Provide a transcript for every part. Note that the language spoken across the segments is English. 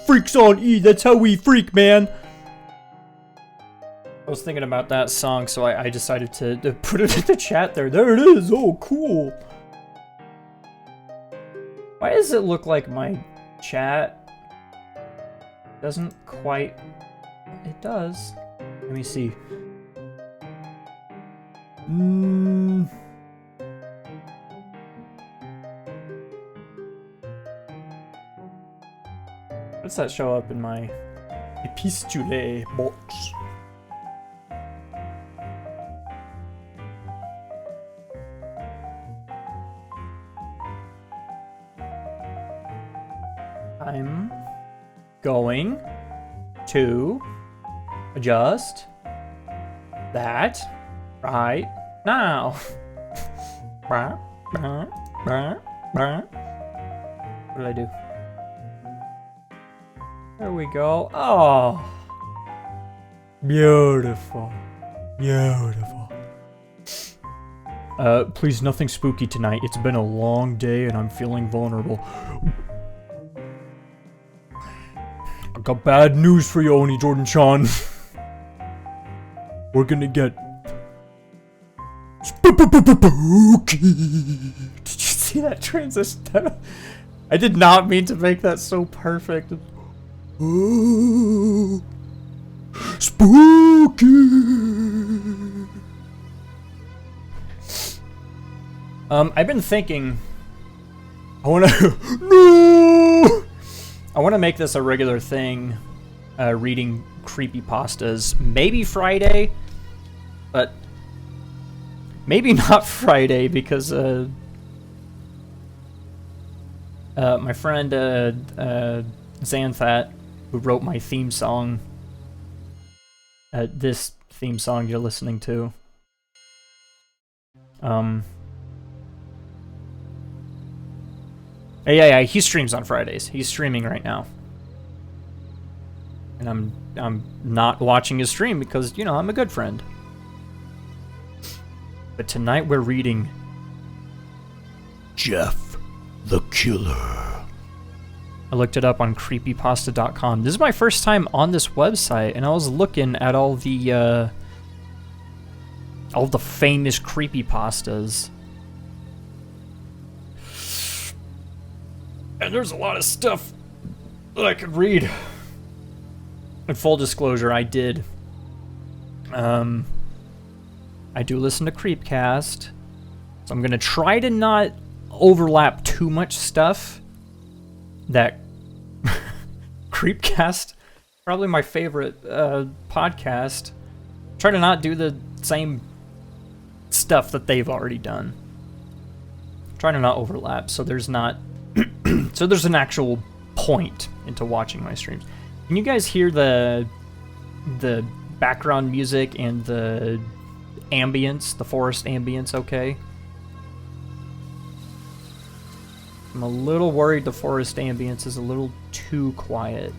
Freaks on E, that's how we freak, man. I was thinking about that song, so I decided to put it in the chat there. There it is, oh cool. Why does it look like my chat doesn't quite... It does. Let me see. How does that show up in my epistule box? I'm going to adjust that right now. What did I do? There we go. Oh, beautiful, beautiful. Please, nothing spooky tonight. It's been a long day and I'm feeling vulnerable. I got bad news for you, Oni Jordan Sean. We're gonna get spooky. Did you see that transition? I did not mean to make that so perfect. Ooh, spooky. I've been thinking. I wanna make this a regular thing. Reading creepypastas. Maybe Friday, but maybe not Friday because my friend Xanthat, who wrote my theme song, this theme song you're listening to, yeah, he streams on Fridays. He's streaming right now. And I'm not watching his stream because, you know, I'm a good friend. But tonight we're reading Jeff the Killer. I looked it up on creepypasta.com. This is my first time on this website, and I was looking at all the famous creepypastas. And there's a lot of stuff that I could read. In full disclosure, I did. I do listen to Creepcast, so I'm gonna try to not overlap too much stuff. That Creepcast, probably my favorite podcast. Try to not do the same stuff that they've already done. Try to not overlap, so there's not so there's an actual point into watching my streams. Can you guys hear the background music and the ambience, the forest ambience okay? I'm a little worried the forest ambience is a little too quiet.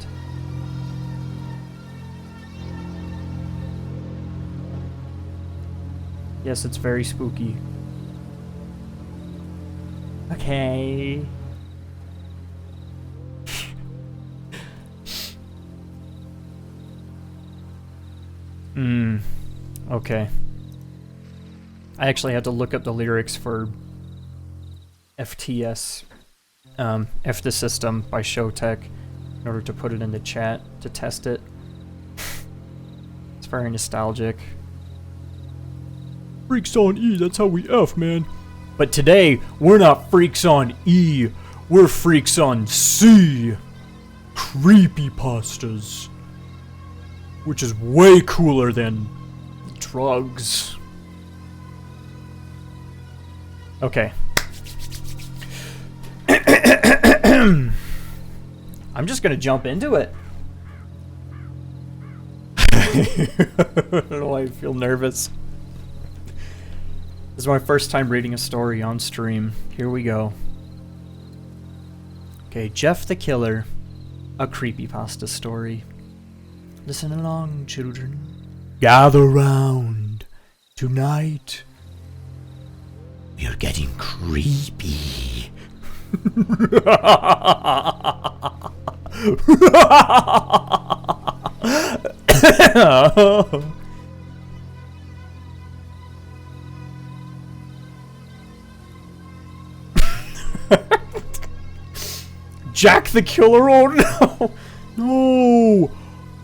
Yes, it's very spooky. Okay. Okay. I actually had to look up the lyrics for FTS, F the System by Showtech in order to put it in the chat to test it. It's very nostalgic. Freaks on E, that's how we F, man. But today, we're not freaks on E, we're freaks on C. Creepypastas. Which is way cooler than drugs. Okay. I'm just gonna jump into it. I don't know why I feel nervous. This is my first time reading a story on stream. Here we go. Okay, Jeff the Killer, a creepypasta story. Listen along, children. Gather round. Tonight, we are getting creepy. Jack the Killer? Oh no!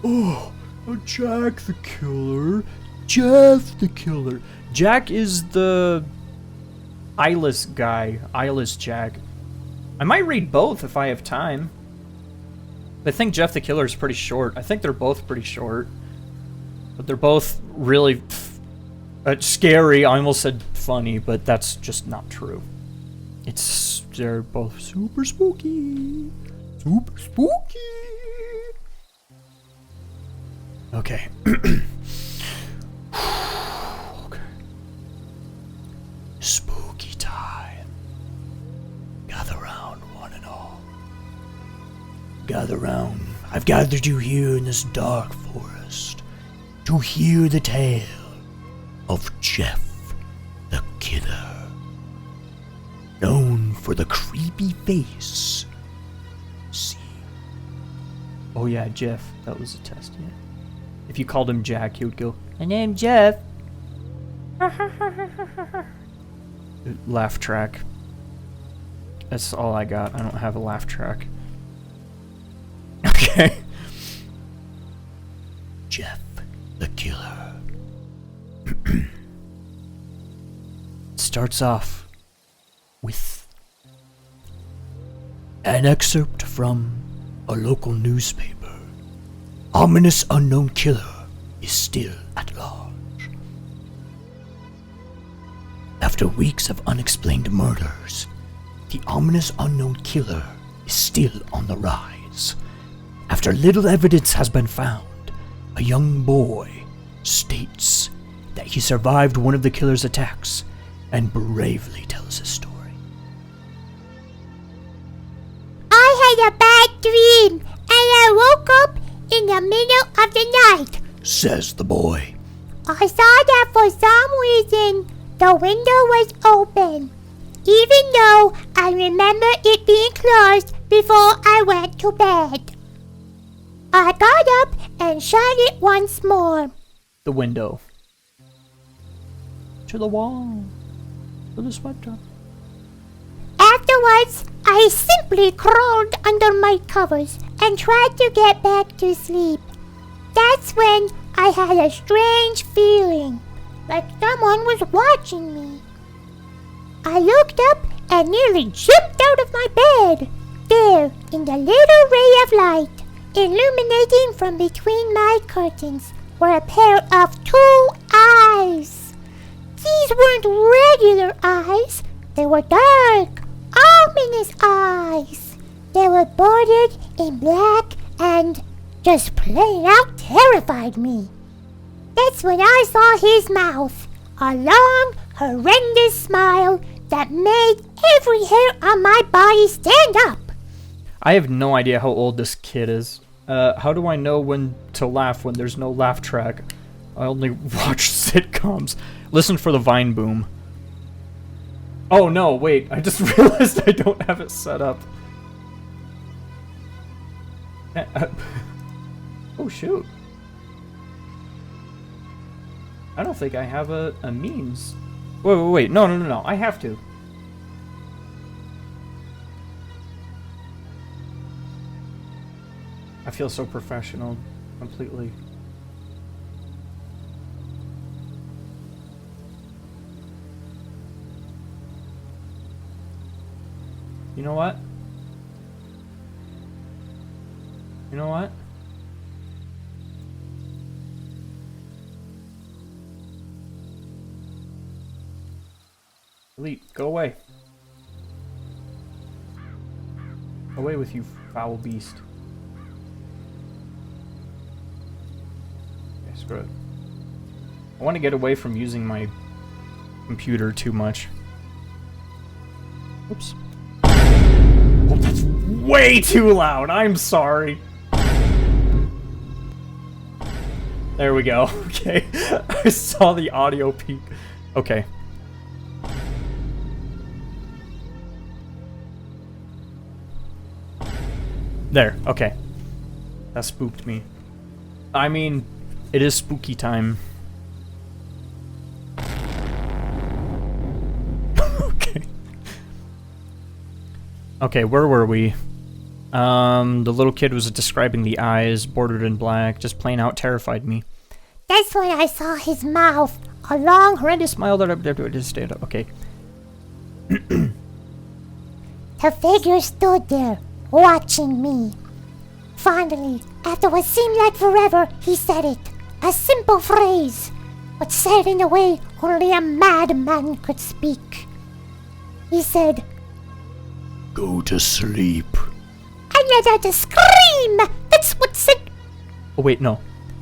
No! Oh, Jack the Killer. Jeff the Killer. Jack is the Eyeless guy. Eyeless Jack. I might read both if I have time. I think Jeff the Killer is pretty short. I think they're both pretty short. But they're both really scary. I almost said funny, but that's just not true. They're both super spooky. Super spooky. Okay. Okay. Spooky time. Gather round, one and all. Gather round. I've gathered you here in this dark forest to hear the tale of Jeff the Killer. Known for the creepy face. See. Oh yeah, Jeff. That was a test, yeah. If you called him Jack, he would go, "My name's Jeff." Laugh track. That's all I got. I don't have a laugh track. Okay. Jeff the Killer. Starts off with an excerpt from a local newspaper. Ominous unknown killer is still at large. After weeks of unexplained murders, the ominous unknown killer is still on the rise. After little evidence has been found, a young boy states that he survived one of the killer's attacks and bravely tells his story. I had a bad dream, and I woke up in the middle of the night, says the boy. I saw that for some reason the window was open, even though I remember it being closed before I went to bed. I got up and shut it once more. The window. To the wall. To the sweater. Afterwards, I simply crawled under my covers and tried to get back to sleep. That's when I had a strange feeling, like someone was watching me. I looked up and nearly jumped out of my bed. There, in the little ray of light, illuminating from between my curtains, were a pair of 2 eyes. These weren't regular eyes. They were dark, ominous eyes. They were bordered in black and just plain out terrified me. That's when I saw his mouth, a long, horrendous smile that made every hair on my body stand up. I have no idea how old this kid is. How do I know when to laugh when there's no laugh track? I only watch sitcoms. Listen for the Vine boom. Oh no, wait, I just realized I don't have it set up. Oh shoot. I don't think I have a means. Wait, no, I have to. I feel so professional, completely. You know what? You know what? Elite, go away. Away with you, foul beast. Okay, screw it. I want to get away from using my computer too much. Oops. Oh, that's way too loud. I'm sorry. There we go. Okay. I saw the audio peak. Okay. There. Okay. That spooked me. I mean, it is spooky time. Okay. Okay, where were we? The little kid was describing the eyes, bordered in black, just plain out terrified me. That's when I saw his mouth, a long, Horrendous smile that I just stand up. Okay. The figure stood there, watching me. Finally, after what seemed like forever, he said it. A simple phrase, but said in a way only a madman could speak. He said, "Go to sleep." I let out a scream! That's what said... Oh wait, no.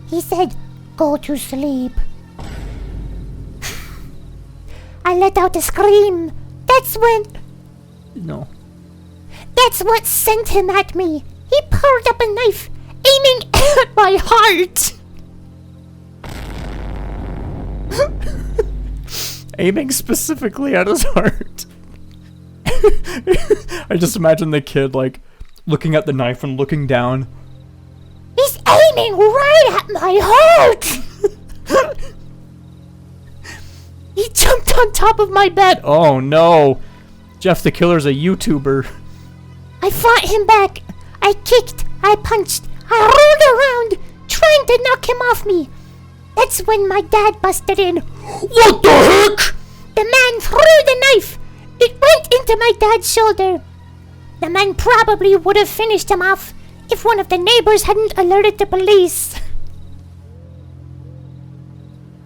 He said, "Go to sleep." I let out a scream. That's when... No. That's what sent him at me. He pulled up a knife, aiming at my heart. Aiming specifically at his heart. I just imagine the kid, like, looking at the knife and looking down. He's aiming right at my heart! He jumped on top of my bed! Oh no! Jeff the Killer's a YouTuber. I fought him back. I kicked, I punched, I rolled around, trying to knock him off me. That's when my dad busted in. What the heck? The man threw the knife. It went into my dad's shoulder. The man probably would have finished him off if one of the neighbors hadn't alerted the police.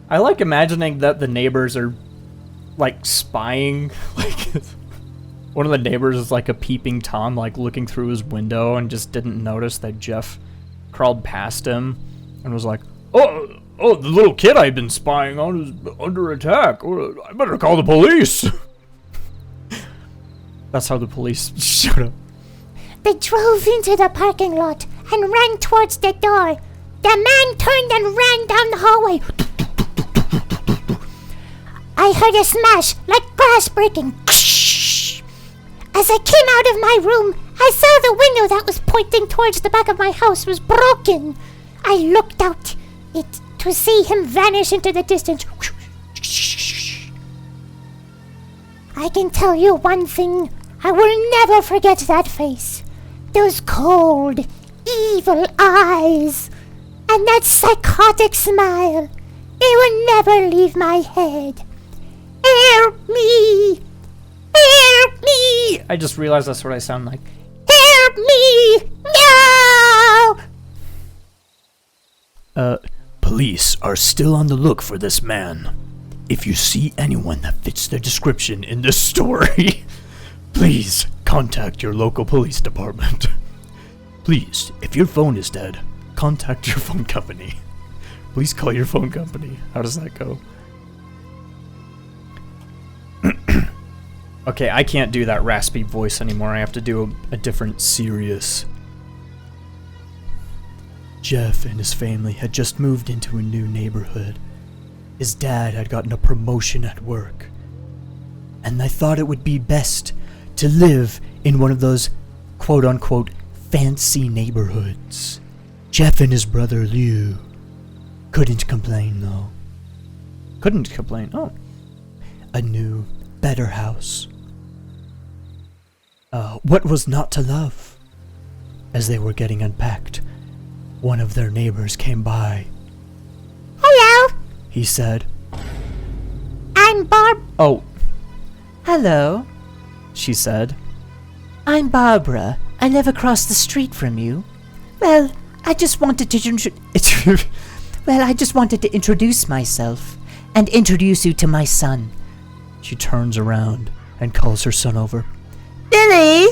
I like imagining that the neighbors are, like, spying. Like, one of the neighbors is like a peeping Tom, like, looking through his window and just didn't notice that Jeff crawled past him and was like, Oh, the little kid I've been spying on is under attack. I better call the police. That's how the police showed up. They drove into the parking lot and ran towards the door. The man turned and ran down the hallway. I heard a smash like glass breaking. As I came out of my room, I saw the window that was pointing towards the back of my house was broken. I looked out to see him vanish into the distance. I can tell you one thing. I will never forget that face. Those cold, evil eyes. And that psychotic smile. It will never leave my head. Help me! Help me! I just realized that's what I sound like. Help me! No! Police are still on the look for this man. If you see anyone that fits the description in this story, please contact your local police department. Please, if your phone is dead, contact your phone company. Please call your phone company. How does that go? Okay, I can't do that raspy voice anymore. I have to do a different serious. Jeff and his family had just moved into a new neighborhood. His dad had gotten a promotion at work, and they thought it would be best to live in one of those quote-unquote fancy neighborhoods. Jeff and his brother Liu couldn't complain though. Couldn't complain. Oh. A new, better house. What was not to love? As they were getting unpacked, one of their neighbors came by. Hello, He said, I'm Barb. Oh. Hello, She said. I'm Barbara. I live across the street from you. Well, I just wanted to introduce myself and introduce you to my son. She turns around and calls her son over. Billy,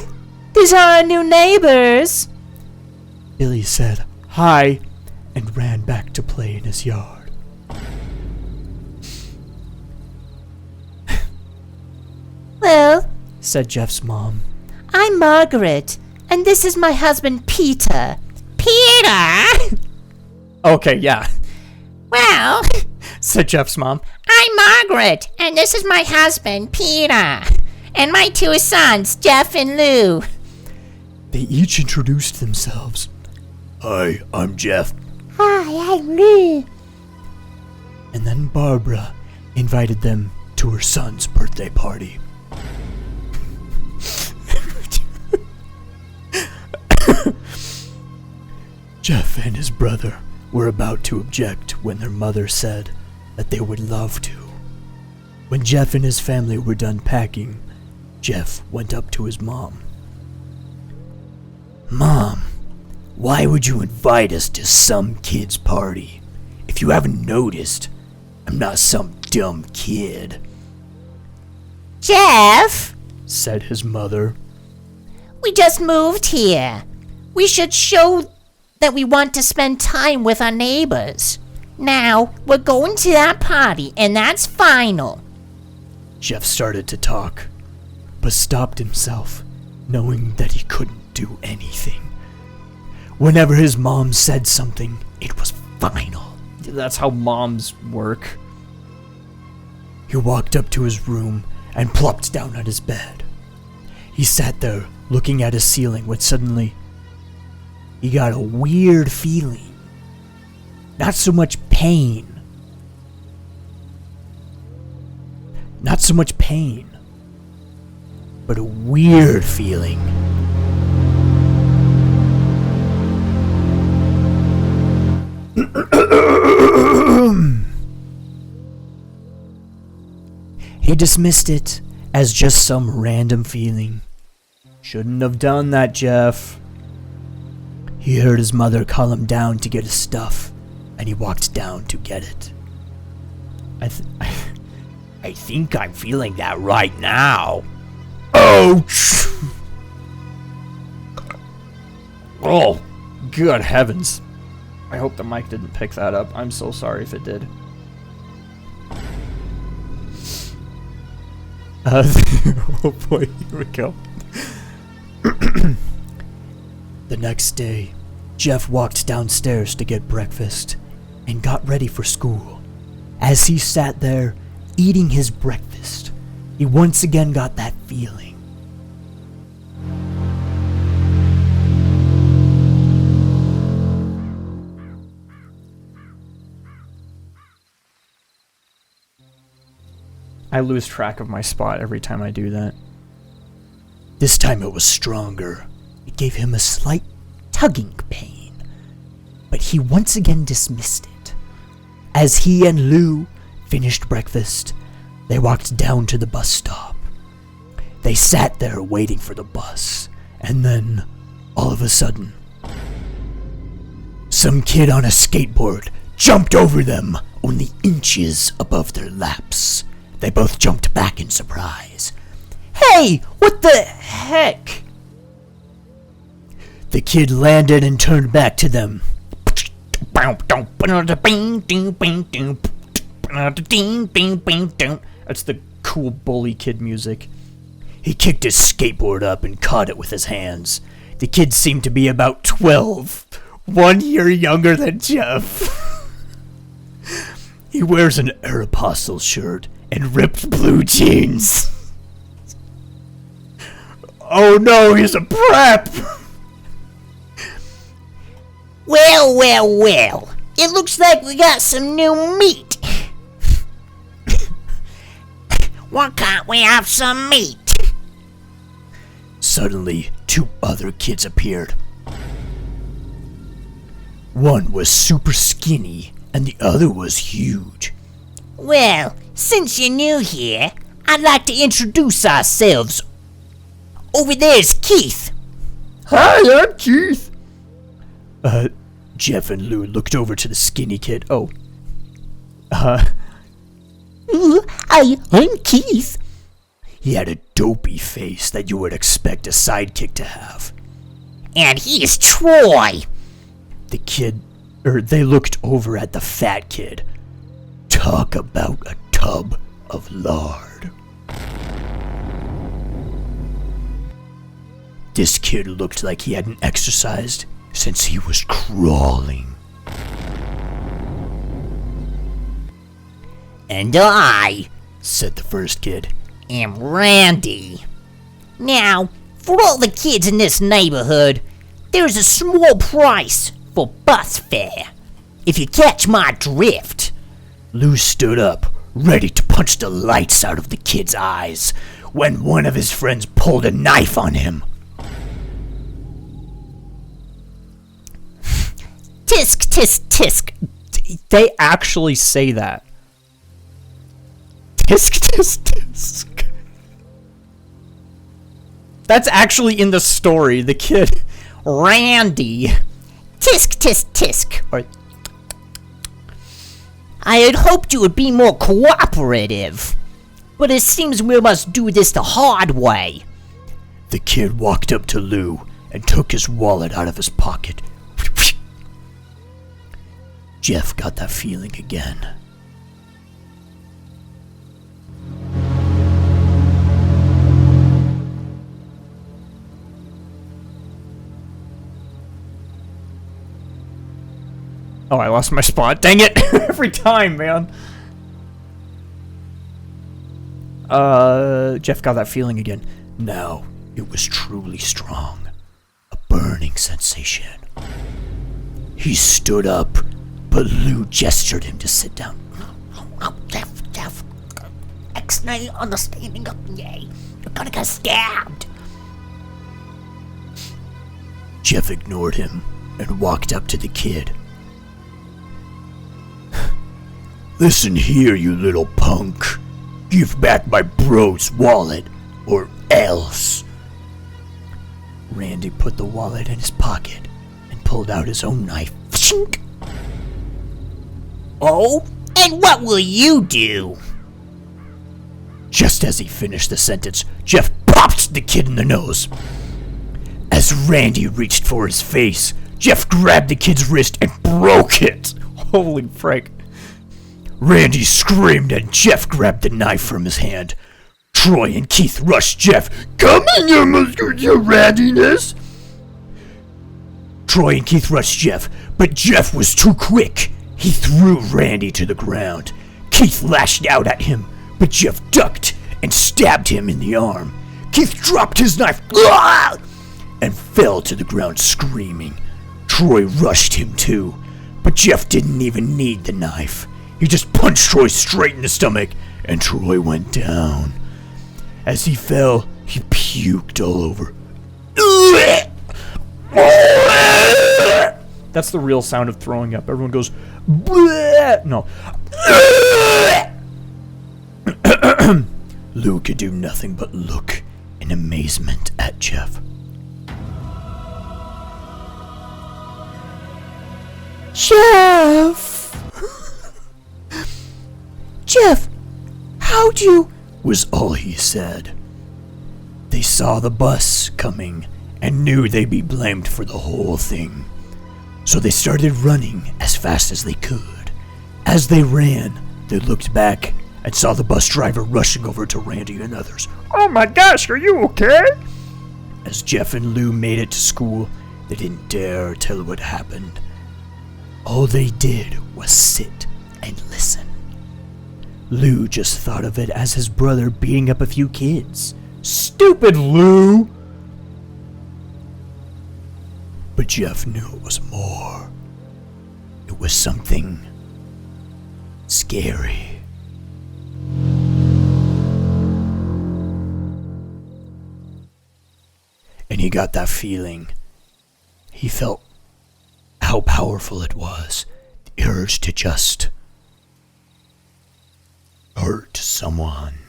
these are our new neighbors. Billy said hi and ran back to play in his yard. Well, Said Jeff's mom. I'm Margaret, and this is my husband Peter. Peter? Okay, yeah. Well, Said Jeff's mom. I'm Margaret, and this is my husband, Peter. And my two sons, Jeff and Lou. They each introduced themselves. Hi, I'm Jeff. Hi, I'm Lou. And then Barbara invited them to her son's birthday party. Jeff and his brother were about to object when their mother said that they would love to. When Jeff and his family were done packing, Jeff went up to his mom. Mom, why would you invite us to some kid's party? If you haven't noticed, I'm not some dumb kid, Jeff, said his mother. we just moved here. We should show that we want to spend time with our neighbors. Now, we're going to that party, and that's final. Jeff started to talk, but stopped himself, knowing that he couldn't do anything. Whenever his mom said something, it was final. That's how moms work. He walked up to his room and plopped down on his bed. He sat there, looking at his ceiling, when suddenly he got a weird feeling. Not so much pain. Not so much pain, but a weird feeling. He dismissed it as just some random feeling. Shouldn't have done that, Jeff. He heard his mother call him down to get his stuff, and he walked down to get it. I think I'm feeling that right now. Ouch! Oh, good heavens. I hope the mic didn't pick that up. I'm so sorry if it did. Oh boy, here we go. The next day, Jeff walked downstairs to get breakfast and got ready for school. As he sat there eating his breakfast, he once again got that feeling. I lose track of my spot every time I do that. This time it was stronger. It gave him a slight tugging pain, but he once again dismissed it. As he and Lou finished breakfast, they walked down to the bus stop. They sat there waiting for the bus, and then, all of a sudden, some kid on a skateboard jumped over them, only inches above their laps. They both jumped back in surprise. "Hey, what the heck?" The kid landed and turned back to them. That's the cool bully kid music. He kicked his skateboard up and caught it with his hands. The kid seemed to be about 12, 1 year younger than Jeff. He wears an Aeropostale shirt and ripped blue jeans. Oh no, he's a prep! Well, well, well. It looks like we got some new meat. Why can't we have some meat? Suddenly, 2 other kids appeared. One was super skinny, and the other was huge. Well, since you're new here, I'd like to introduce ourselves. Over there's Keith. Hi, I'm Keith. Jeff and Lou looked over to the skinny kid. I'm Keith. He had a dopey face that you would expect a sidekick to have. And he's Troy. They looked over at the fat kid. Talk about a tub of lard. This kid looked like he hadn't exercised since he was crawling. And I Said the first kid. am Randy. Now, for all the kids in this neighborhood, there's a small price for bus fare. If you catch my drift. Lou stood up, ready to punch the lights out of the kid's eyes, when one of his friends pulled a knife on him. Tisk, tisk, tisk. They actually say that. Tisk, tisk, tisk. That's actually in the story. The kid, Randy. Tisk, tisk, tisk. Or, I had hoped you would be more cooperative, but it seems we must do this the hard way. The kid walked up to Lou and took his wallet out of his pocket. Jeff got that feeling again. oh, I lost my spot. Dang it! Every time, man. Jeff got that feeling again. Now, it was truly strong. A burning sensation. He stood up, but Lou gestured him to sit down. Jeff. X-nay understanding of yay. You're gonna get stabbed. Jeff ignored him and walked up to the kid. Listen here, you little punk. Give back my bro's wallet, or else. Randy put the wallet in his pocket and pulled out his own knife. Chink! Oh? And what will you do? Just as he finished the sentence, Jeff popped the kid in the nose. As Randy reached for his face, Jeff grabbed the kid's wrist and broke it. Holy frick. Randy screamed and Jeff grabbed the knife from his hand. Troy and Keith rushed Jeff. Come in, your Randiness! Troy and Keith rushed Jeff, but Jeff was too quick. He threw Randy to the ground. Keith lashed out at him, but Jeff ducked and stabbed him in the arm. Keith dropped his knife and fell to the ground screaming. Troy rushed him too, but Jeff didn't even need the knife. He just punched Troy straight in the stomach, and Troy went down. As he fell, he puked all over. That's the real sound of throwing up. Everyone goes, bleh! No. Lou could do nothing but look in amazement at Jeff. Jeff! Jeff, how'd you... was all he said. They saw the bus coming and knew they'd be blamed for the whole thing. So they started running as fast as they could. As they ran, they looked back and saw the bus driver rushing over to Randy and others. Oh my gosh, are you okay? As Jeff and Lou made it to school, they didn't dare tell what happened. All they did was sit and listen. Lou just thought of it as his brother beating up a few kids. Stupid Lou! But Jeff knew it was more. It was something scary. And he got that feeling. He felt how powerful it was. The urge to just hurt someone.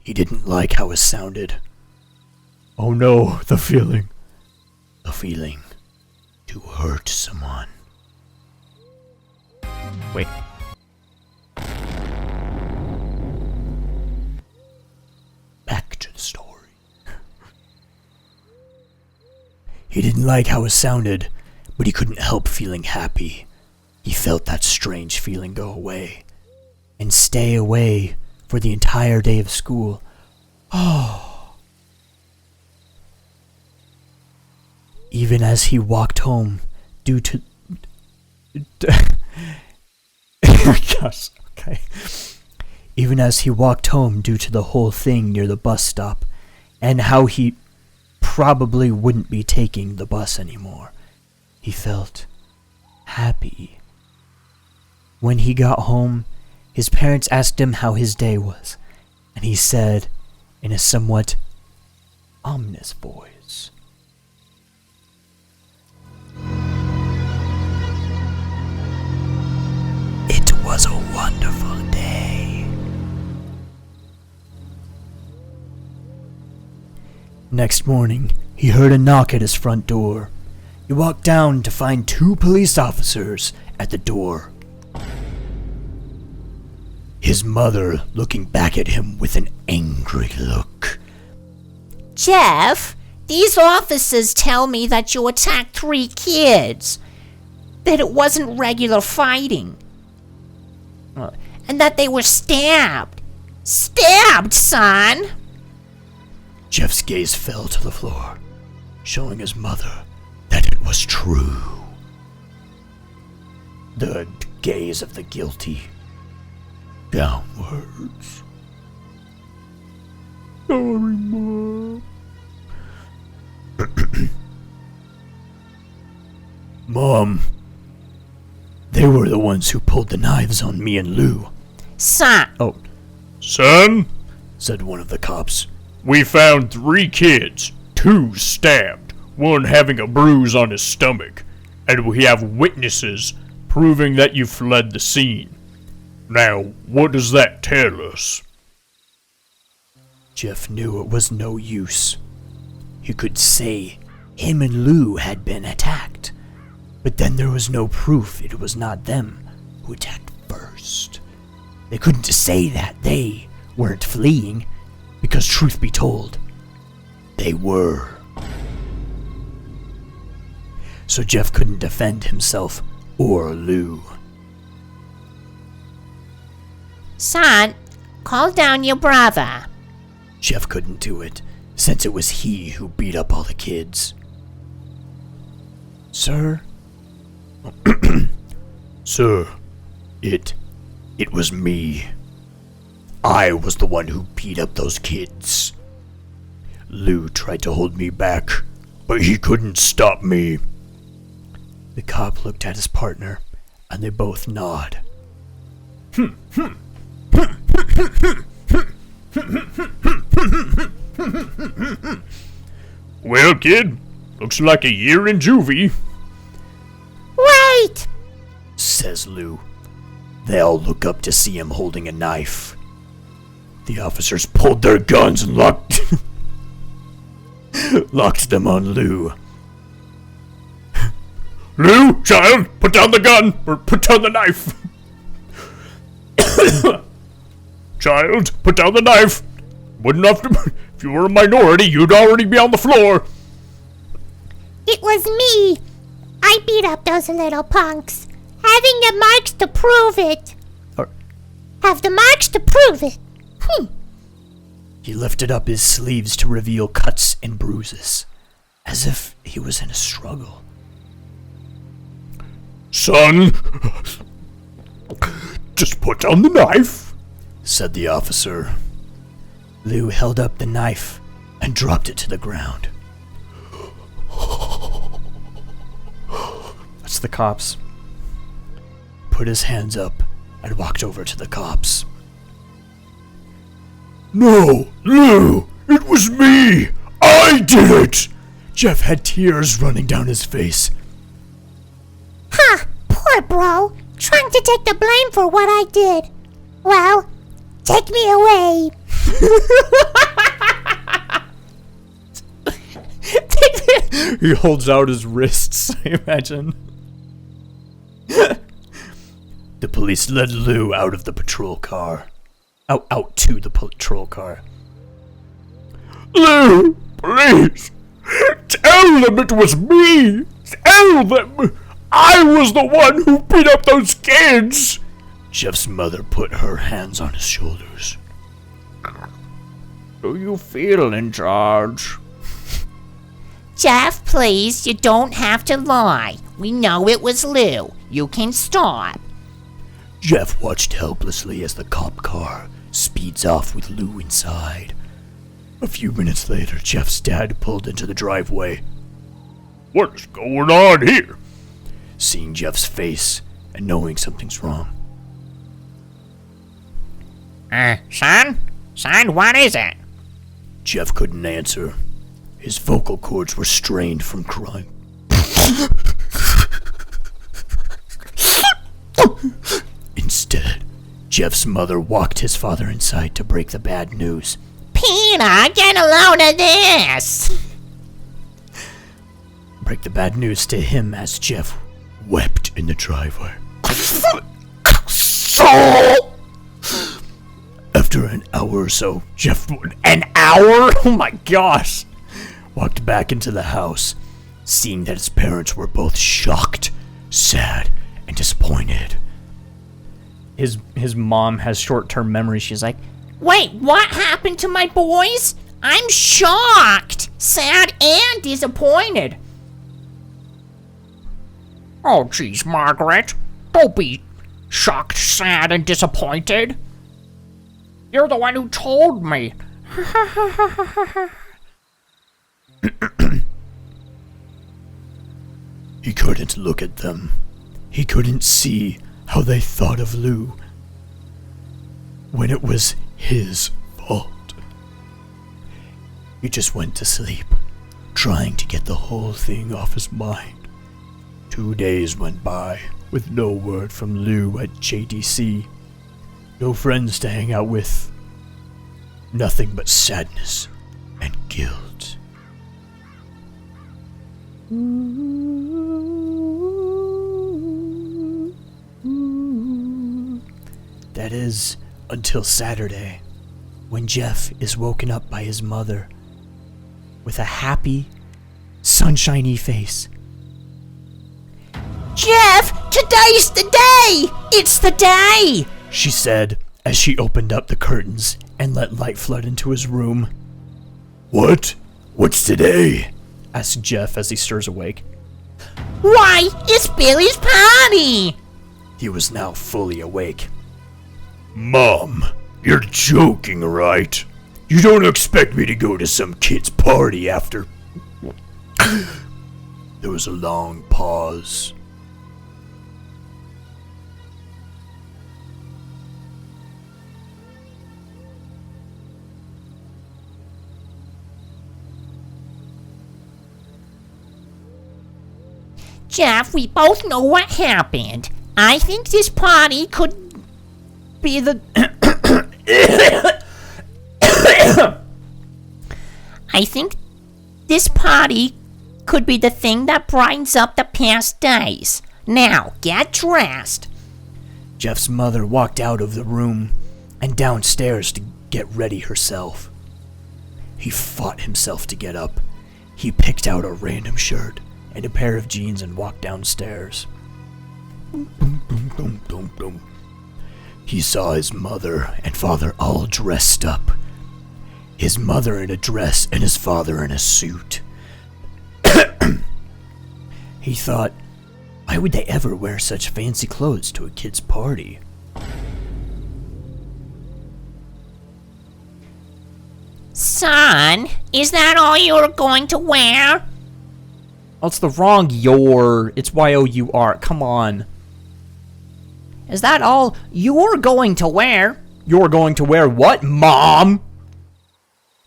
He didn't like how it sounded. Oh no, the feeling. The feeling to hurt someone. Wait. Back to the story. He didn't like how it sounded, but he couldn't help feeling happy. He felt that strange feeling go away. And stay away for the entire day of school. Oh. Even as he walked home, due to... Gosh, okay. Even as he walked home due to the whole thing near the bus stop, and how he probably wouldn't be taking the bus anymore, he felt happy. When he got home, his parents asked him how his day was, and he said, in a somewhat ominous voice, "It was a wonderful day." Next morning, he heard a knock at his front door. He walked down to find 2 police officers at the door. His mother looking back at him with an angry look. Jeff, these officers tell me that you attacked 3 kids. That it wasn't regular fighting. And that they were stabbed. Stabbed, son! Jeff's gaze fell to the floor, showing his mother that it was true. The gaze of the guilty downwards. Sorry, Mom. Mom, they were the ones who pulled the knives on me and Lou. Son, Son, Said one of the cops. we found 3 kids, 2 stabbed, 1 having a bruise on his stomach, and we have witnesses proving that you fled the scene. Now, what does that tell us? Jeff knew it was no use. He could say him and Lou had been attacked, but then there was no proof it was not them who attacked first. They couldn't say that they weren't fleeing, because truth be told, they were. So Jeff couldn't defend himself or Lou. son, call down your brother. Jeff couldn't do it, since it was he who beat up all the kids. Sir? Sir, it was me. I was the one who beat up those kids. Lou tried to hold me back, but he couldn't stop me. The cop looked at his partner, and they both nod. Well, kid, looks like a year in juvie. Wait! says Lou. They all look up to see him holding a knife. The officers pulled their guns and locked them on Lou. Lou, child, put down the gun, or put down the knife. Child, put down the knife. Wouldn't have to. If you were a minority, you'd already be on the floor. It was me. I beat up those little punks. Having the marks to prove it. Have the marks to prove it. He lifted up his sleeves to reveal cuts and bruises, as if he was in a struggle. Son, just put down the knife, said the officer. Lou held up the knife and dropped it to the ground. That's the cops. Put his hands up and walked over to the cops. No, Lou, it was me. I did it. Jeff had tears running down his face. Ha! Poor bro. Trying to take the blame for what I did. Well, take me away. He holds out his wrists, I imagine. The police led Lou out of the patrol car. Out to the patrol car. Lou, please, tell them it was me. Tell them I was the one who beat up those kids. Jeff's mother put her hands on his shoulders. Do you feel in charge? Jeff, please, you don't have to lie. We know it was Lou. You can stop. Jeff watched helplessly as the cop car speeds off with Lou inside. A few minutes later, Jeff's dad pulled into the driveway. What is going on here? Seeing Jeff's face and knowing something's wrong. Son? Son, what is it? Jeff couldn't answer. His vocal cords were strained from crying. Instead, Jeff's mother walked his father inside to break the bad news. Peter, get a load of this! Break the bad news to him as Jeff wept in the driveway. After an hour or so, Jeff An hour? Oh my gosh. walked back into the house, seeing that his parents were both shocked, sad, and disappointed. His mom has short-term memory. She's like, Wait, what happened to my boys? I'm shocked, sad, and disappointed. Oh, geez, Margaret. Don't be shocked, sad, and disappointed. You're the one who told me. He couldn't look at them. He couldn't see how they thought of Lou when it was his fault. He just went to sleep, trying to get the whole thing off his mind. 2 days went by with no word from Lou at JDC. No friends to hang out with. Nothing but sadness and guilt. That is until Saturday, when Jeff is woken up by his mother with a happy, sunshiny face. Jeff, today's the day! It's the day! She said as she opened up the curtains and let light flood into his room. What? What's today? asked Jeff as he stirs awake. Why, it's Billy's party! He was now fully awake. Mom, you're joking, right? You don't expect me to go to some kid's party after... There was a long pause. Jeff, we both know what happened. I think this party could be the... I think this party could be the thing that brightens up the past days. Now, get dressed. Jeff's mother walked out of the room and downstairs to get ready herself. He fought himself to get up. He picked out a random shirt and a pair of jeans and walked downstairs. He saw his mother and father all dressed up. His mother in a dress and his father in a suit. He thought, why would they ever wear such fancy clothes to a kid's party? Son, is that all you're going to wear? Oh, it's the wrong your. It's Y-O-U-R. Come on. Is that all you're going to wear? You're going to wear what, Mom?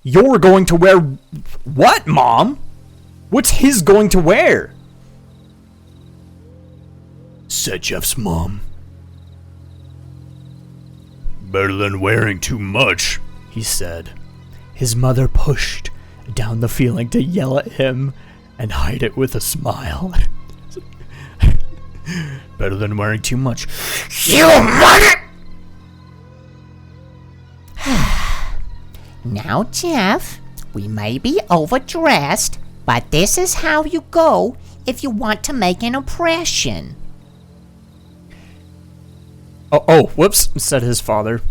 You're going to wear what, Mom? What's his going to wear? Said Jeff's mom. Better than wearing too much. He said. His mother pushed down the feeling to yell at him and hide it with a smile. Better than wearing too much. You mother! Now, Jeff, we may be overdressed, but this is how you go if you want to make an impression. Oh, whoops, said his father.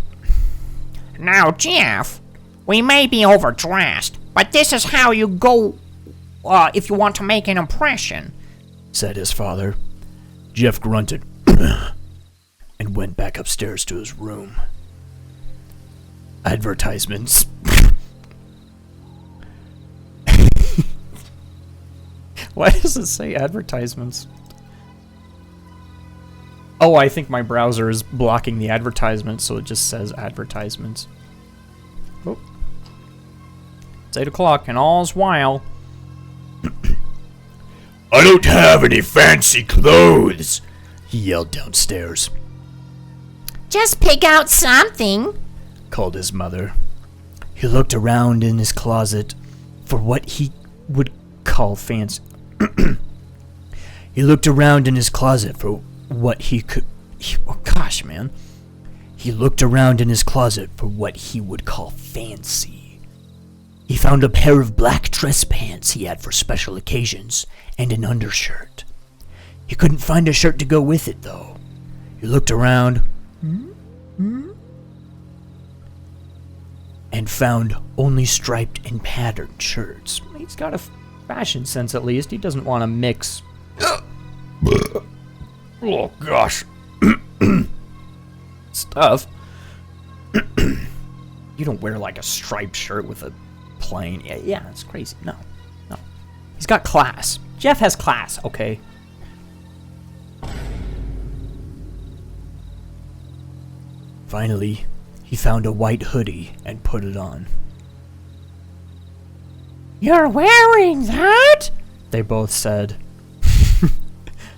Now, Jeff, we may be overdressed, but this is how you go if you want to make an impression, said his father. Jeff grunted and went back upstairs to his room. Advertisements. Why does it say advertisements? Oh, I think my browser is blocking the advertisements, so it just says advertisements. Oh. It's 8 o'clock, and all's while. I don't have any fancy clothes, He yelled downstairs. Just pick out something, Called his mother. He looked around in his closet for what he would call fancy. He looked around in his closet for what he could... oh gosh, man. He looked around in his closet for what he would call fancy. He found a pair of black dress pants he had for special occasions and an undershirt. He couldn't find a shirt to go with it, though. He looked around and found only striped and patterned shirts. He's got a fashion sense, at least. He doesn't want to mix. Oh, gosh. Stuff. You don't wear like a striped shirt with a plain. Yeah, that's crazy. No. He's got class. Jeff has class, okay? Finally, he found a white hoodie and put it on. You're wearing that? They both said.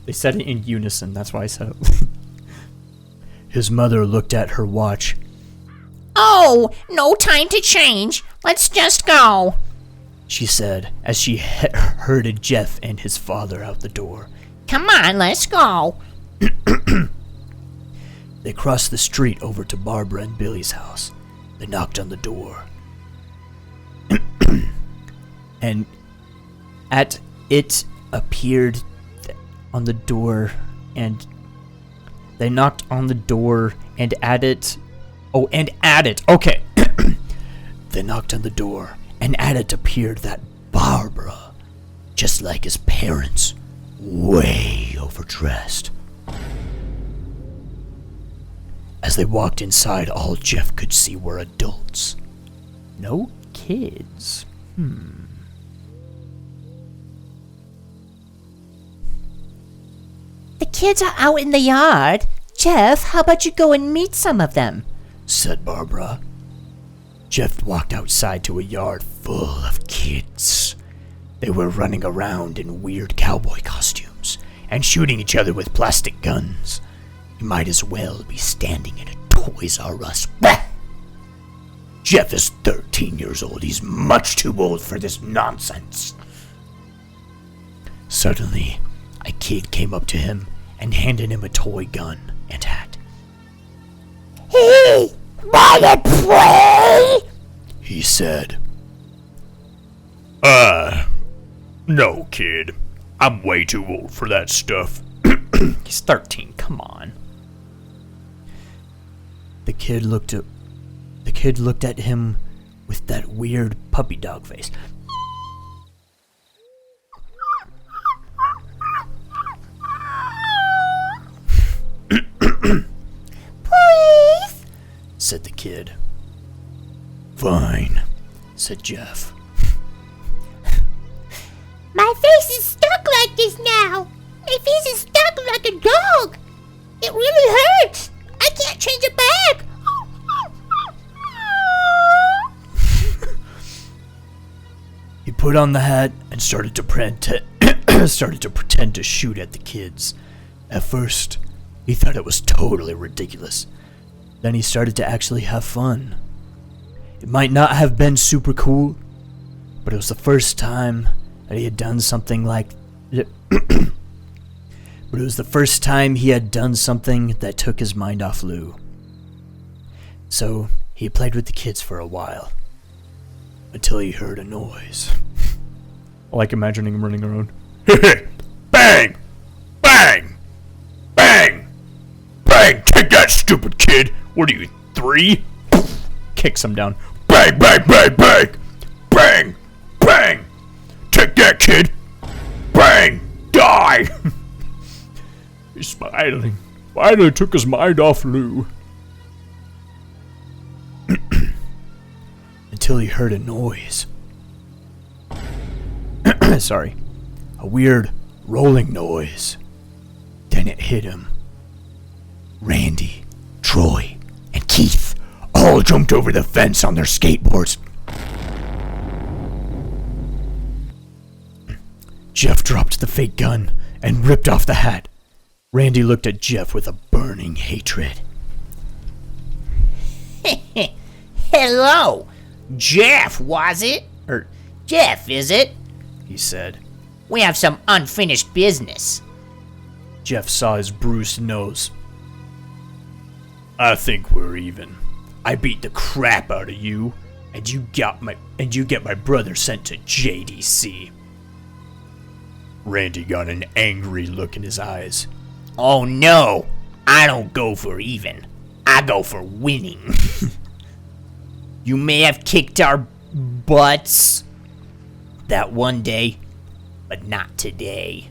They said it in unison, that's why I said it. His mother looked at her watch. Oh, no time to change. Let's just go, She said as she herded Jeff and his father out the door. Come on, let's go. They crossed the street over to Barbara and Billy's house. They knocked on the door. And at it appeared on the door, and they knocked on the door, and at it... Oh, and at it. Okay. They knocked on the door, and at it appeared that Barbara, just like his parents, way overdressed. As they walked inside, all Jeff could see were adults. No kids. The kids are out in the yard. Jeff, how about you go and meet some of them? Said Barbara. Jeff walked outside to a yard full of kids. They were running around in weird cowboy costumes and shooting each other with plastic guns. You might as well be standing in a Toys R Us. Bah! Jeff is 13 years old. He's much too old for this nonsense. Suddenly, a kid came up to him and handed him a toy gun and hat. Hey, wanna play? He said. No, kid. I'm way too old for that stuff. He's 13, come on. The kid looked at him with that weird puppy dog face. Please? Said the kid. Fine, said Jeff. My face is stuck like this now. My face is stuck like a dog. It really hurts. I can't change it back. He put on the hat and started to pretend to shoot at the kids. At first, he thought it was totally ridiculous. Then he started to actually have fun. It might not have been super cool, but it was the first time that he had done something like but it was the first time he had done something that took his mind off Lou. So he played with the kids for a while, until he heard a noise. I like imagining him running around. Bang! Bang! Bang! Bang! Take that, stupid kid! What are you, 3? Kicks him down. Bang! Bang! Bang! Bang! Bang! Bang! Take that, kid! Bang! Die! He's smiling. Finally took his mind off Lou. Until he heard a noise. Sorry. A weird rolling noise. Then it hit him. Randy, Troy, and Keith all jumped over the fence on their skateboards. Jeff dropped the fake gun and ripped off the hat. Randy looked at Jeff with a burning hatred. Hello, Jeff, was it? Or Jeff, is it? He said. We have some unfinished business. Jeff saw his bruised nose. I think we're even. I beat the crap out of you, and you get my brother sent to JDC. Randy got an angry look in his eyes. Oh no, I don't go for even. I go for winning. You may have kicked our butts that one day, but not today.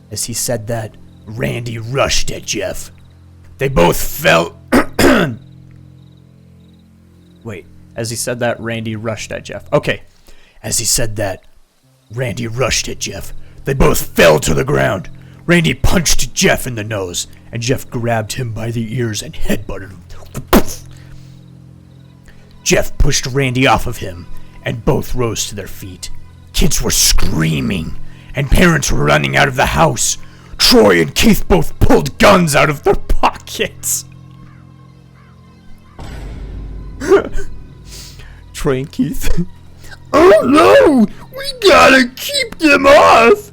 As he said that, Randy rushed at Jeff. They both fell. Wait, as he said that, Randy rushed at Jeff. Okay. As he said that, Randy rushed at Jeff. They both fell to the ground. Randy punched Jeff in the nose, and Jeff grabbed him by the ears and headbutted him. Jeff pushed Randy off of him, and both rose to their feet. Kids were screaming, and parents were running out of the house. Troy and Keith both pulled guns out of their pockets. Troy and Keith. Oh no! We gotta keep them off!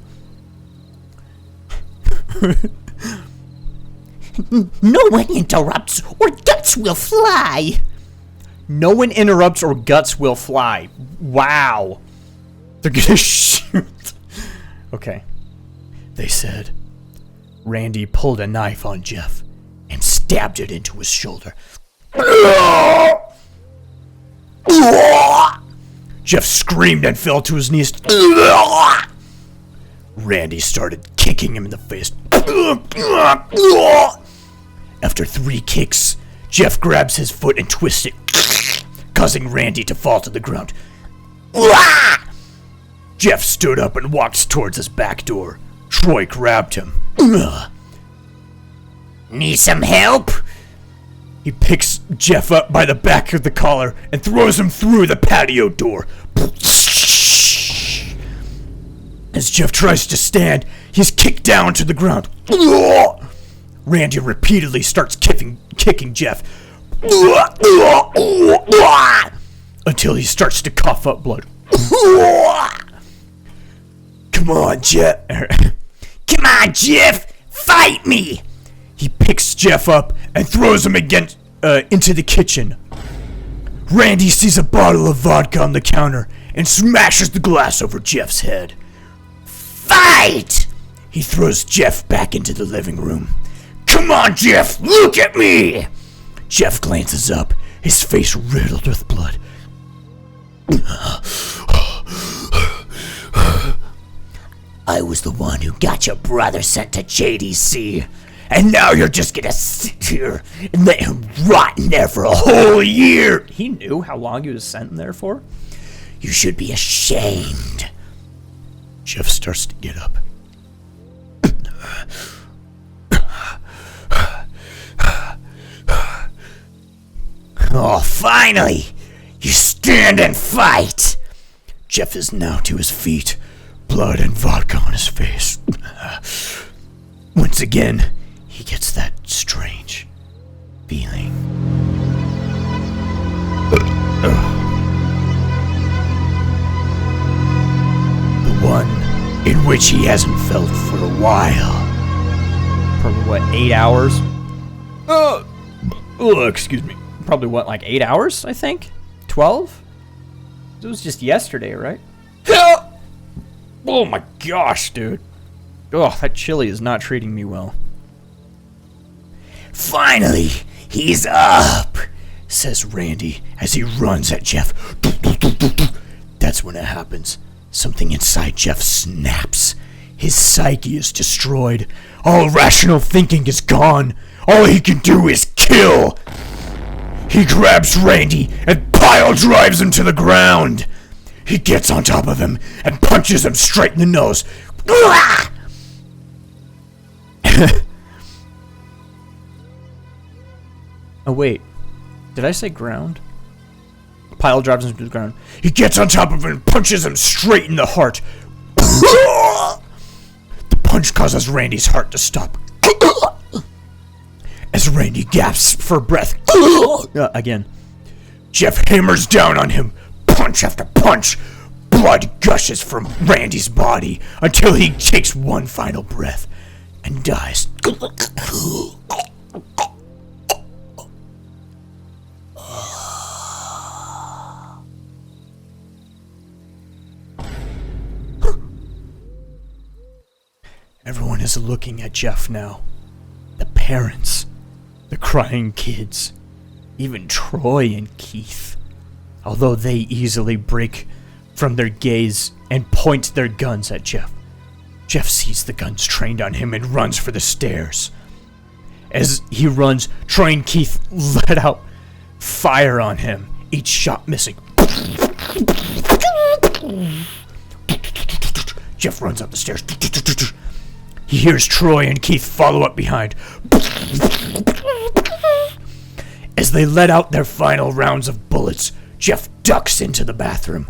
No one interrupts or guts will fly. No one interrupts or guts will fly. Wow. They're gonna shoot. Okay. They said. Randy pulled a knife on Jeff and stabbed it into his shoulder. Jeff screamed and fell to his knees. Randy started kicking him in the face. After 3 kicks, Jeff grabs his foot and twists it, causing Randy to fall to the ground. Jeff stood up and walked towards his back door. Troy grabbed him. Need some help? He picks Jeff up by the back of the collar and throws him through the patio door. As Jeff tries to stand, He's kicked down to the ground. Randy repeatedly starts kicking Jeff until he starts to cough up blood. Come on, Jeff. Come on, Jeff! Fight me! He picks Jeff up and throws him into the kitchen. Randy sees a bottle of vodka on the counter and smashes the glass over Jeff's head. Fight! He throws Jeff back into the living room. Come on, Jeff, look at me! Jeff glances up, his face riddled with blood. I was the one who got your brother sent to JDC. And now you're just gonna sit here and let him rot in there for a whole year. He knew how long he was sent in there for? You should be ashamed. Jeff starts to get up. Oh, finally! You stand and fight! Jeff is now to his feet, blood and vodka on his face. Once again, he gets that strange feeling. The one in which he hasn't felt for a while. Probably what, 8 hours? Excuse me. Probably what, like 8 hours, I think? 12? It was just yesterday, right? Oh my gosh, dude. Oh, that chili is not treating me well. Finally, he's up, says Randy as he runs at Jeff. That's when it happens. Something inside Jeff snaps. His psyche is destroyed. All rational thinking is gone. All he can do is kill. He grabs Randy and pile drives him to the ground. He gets on top of him and punches him straight in the nose. Oh, wait. Did I say ground? Pile drives him to the ground. He gets on top of him and punches him straight in the heart. The punch causes Randy's heart to stop. As Randy gasps for breath. Again. Jeff hammers down on him, punch after punch. Blood gushes from Randy's body until he takes one final breath and dies. Everyone is looking at Jeff now. The parents, the crying kids, even Troy and Keith. Although they easily break from their gaze and point their guns at Jeff. Jeff sees the guns trained on him and runs for the stairs. As he runs, Troy and Keith let out fire on him, each shot missing. Jeff runs up the stairs. He hears Troy and Keith follow up behind. As they let out their final rounds of bullets, Jeff ducks into the bathroom.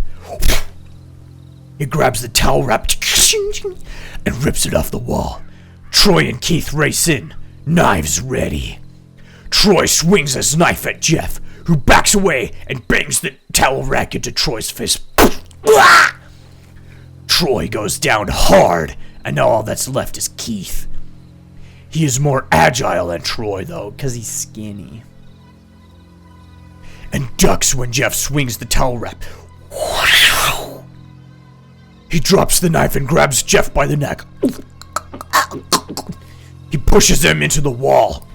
He grabs the towel wrap and rips it off the wall. Troy and Keith race in, knives ready. Troy swings his knife at Jeff, who backs away and bangs the towel rack into Troy's face. Troy goes down hard, and all that's left is Keith. He is more agile than Troy, though, Because he's skinny. and ducks when Jeff swings the towel wrap. He drops the knife and grabs Jeff by the neck. He pushes him into the wall.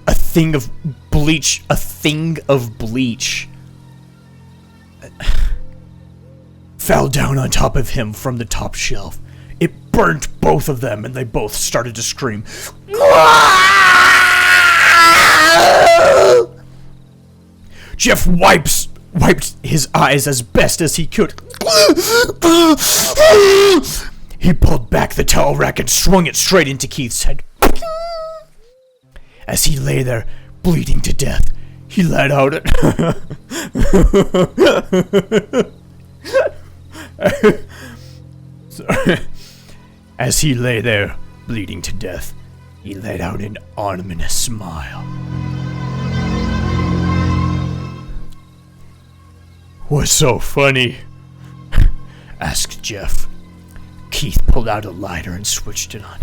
A thing of bleach fell down on top of him from the top shelf. It burnt both of them, and they both started to scream. Jeff wiped his eyes as best as he could. He pulled back the towel rack and swung it straight into Keith's head. As he lay there, bleeding to death, he let out it. Sorry. As he lay there, bleeding to death, he let out an ominous smile. What's so funny? Asked Jeff. Keith pulled out a lighter and switched it on.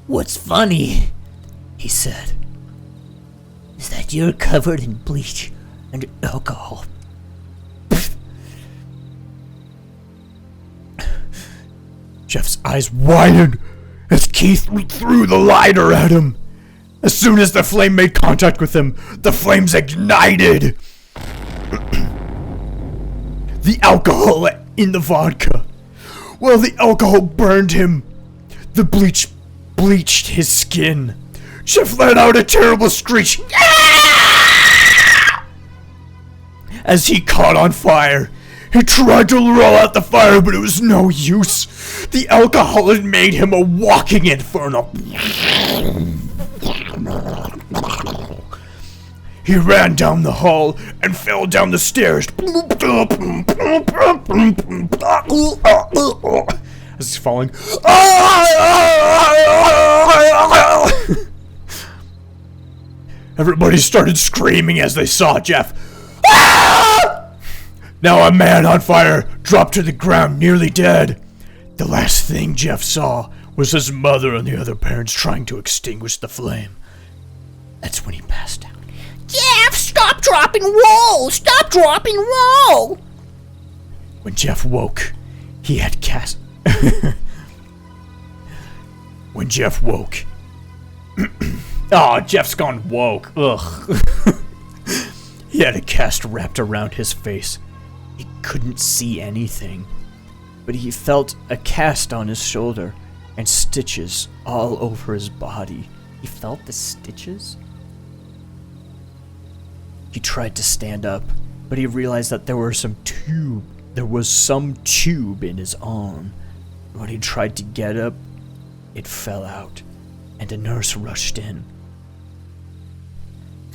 What's funny, He said. is that you're covered in bleach and alcohol. Jeff's eyes widened as Keith threw the lighter at him. As soon as the flame made contact with him, the flames ignited. The alcohol in the vodka. While the alcohol burned him, the bleach bleached his skin. Jeff let out a terrible screech as he caught on fire. He tried to roll out the fire, but it was no use. The alcohol had made him a walking inferno. He ran down the hall and fell down the stairs. As he's falling. Everybody started screaming as they saw Jeff. Now a man on fire dropped to the ground, nearly dead. The last thing Jeff saw was his mother and the other parents trying to extinguish the flame. That's when he passed out. Jeff, stop dropping roll! Stop dropping roll! When Jeff woke, he had cast... When Jeff woke... Oh, Jeff's gone woke. Ugh. He had a cast wrapped around his face. He couldn't see anything, but he felt a cast on his shoulder and stitches all over his body. He felt the stitches? He tried to stand up, but he realized that there was some tube in his arm. When he tried to get up, it fell out, and a nurse rushed in.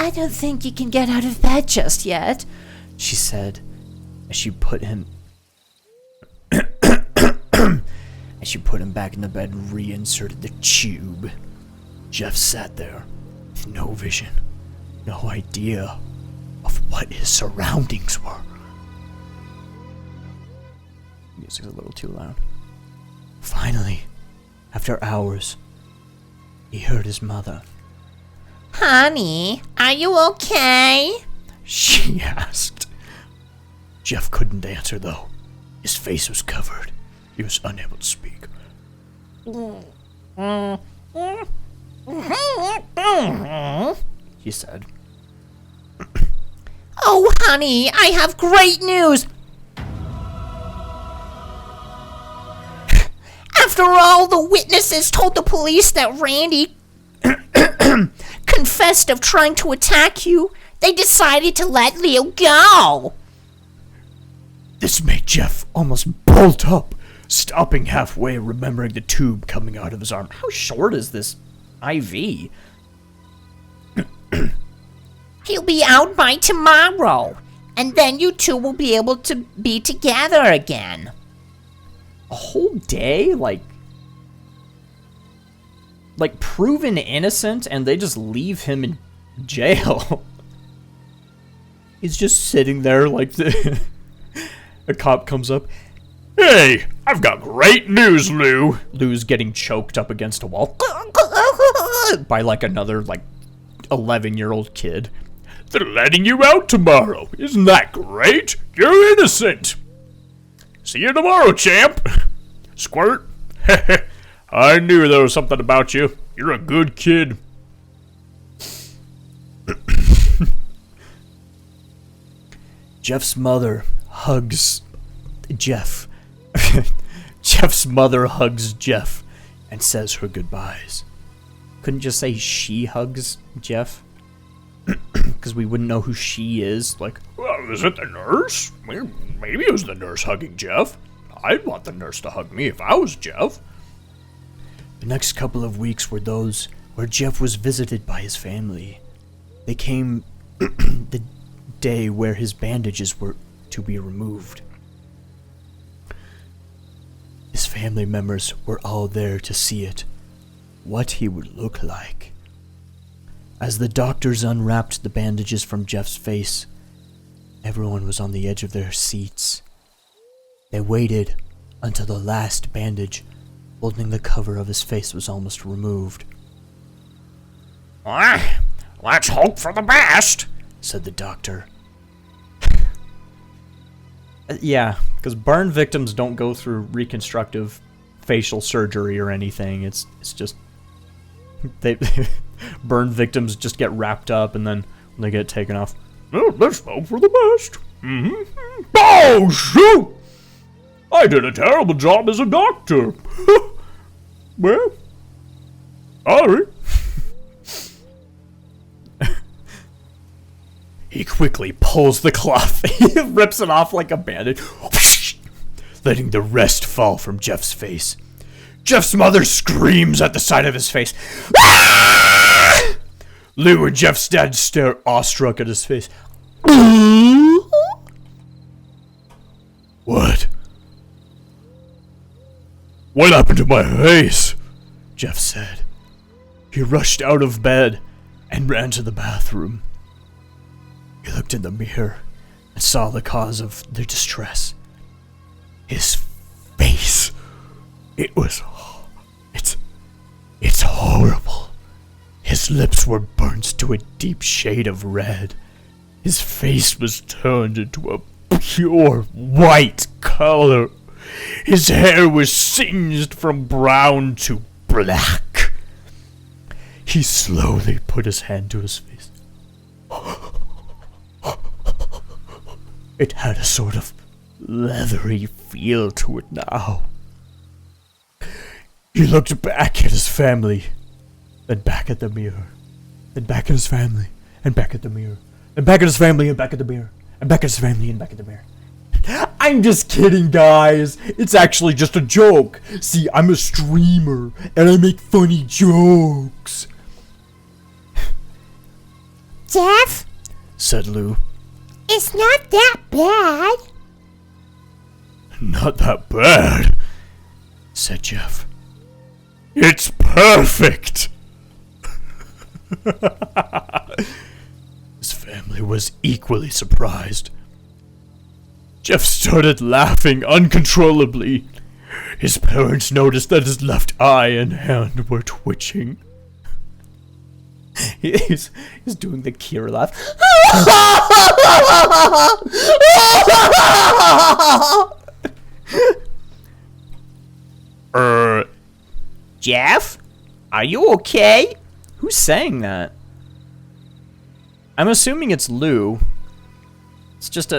I don't think you can get out of bed just yet, She said, as she put him back in the bed and reinserted the tube. Jeff sat there with no vision, no idea of what his surroundings were. Music's a little too loud. Finally, after hours, he heard his mother. Honey, are you okay? She asked. Jeff couldn't answer, though. His face was covered. He was unable to speak. He said. Oh, honey, I have great news. After all, the witnesses told the police that Randy confessed of trying to attack you. They decided to let Leo go. This made Jeff almost bolt up, stopping halfway, remembering the tube coming out of his arm. How short is this IV? He'll be out by tomorrow, and then you two will be able to be together again. A whole day? Like proven innocent, and they just leave him in jail. He's just sitting there like a cop comes up. Hey, I've got great news, Lou. Lou's getting choked up against a wall by another 11-year-old kid. They're letting you out tomorrow. Isn't that great? You're innocent. See you tomorrow, champ. Squirt. I knew there was something about you. You're a good kid. Jeff's mother hugs Jeff. Jeff's mother hugs Jeff and says her goodbyes. Couldn't just say she hugs Jeff? Because we wouldn't know who she is. Well, is it the nurse? Maybe it was the nurse hugging Jeff. I'd want the nurse to hug me if I was Jeff. The next couple of weeks were those where Jeff was visited by his family. They came the day where his bandages were to be removed. His family members were all there to see it, what he would look like. As the doctors unwrapped the bandages from Jeff's face, everyone was on the edge of their seats. They waited until the last bandage holding the cover of his face was almost removed. Let's hope for the best, said the doctor. Yeah, because burn victims don't go through reconstructive facial surgery or anything. It's just they burn victims just get wrapped up and then they get taken off. Well, let's hope for the best. Mm-hmm. Oh, shoot! I did a terrible job as a doctor. Well, sorry. He quickly pulls the cloth. He rips it off like a bandage, letting the rest fall from Jeff's face. Jeff's mother screams at the sight of his face. Lou and Jeff's dad stare awestruck at his face. What? What happened to my face? Jeff said. He rushed out of bed and ran to the bathroom. He looked in the mirror and saw the cause of their distress. His face. It's horrible. His lips were burnt to a deep shade of red. His face was turned into a pure white color. His hair was singed from brown to black. He slowly put his hand to his face. It had a sort of leathery feel to it now. He looked back at his family, then back at the mirror, then back at his family, and back at the mirror, and back at his family, and back at the mirror, and back at his family, and back at the mirror. I'm just kidding, guys. It's actually just a joke. See, I'm a streamer, and I make funny jokes. Jeff, said Lou. it's not that bad. Not that bad, said Jeff. It's perfect. His family was equally surprised. Jeff started laughing uncontrollably. His parents noticed that his left eye and hand were twitching. He's doing the Kira laugh. Jeff? Are you okay? Who's saying that? I'm assuming it's Lou. It's just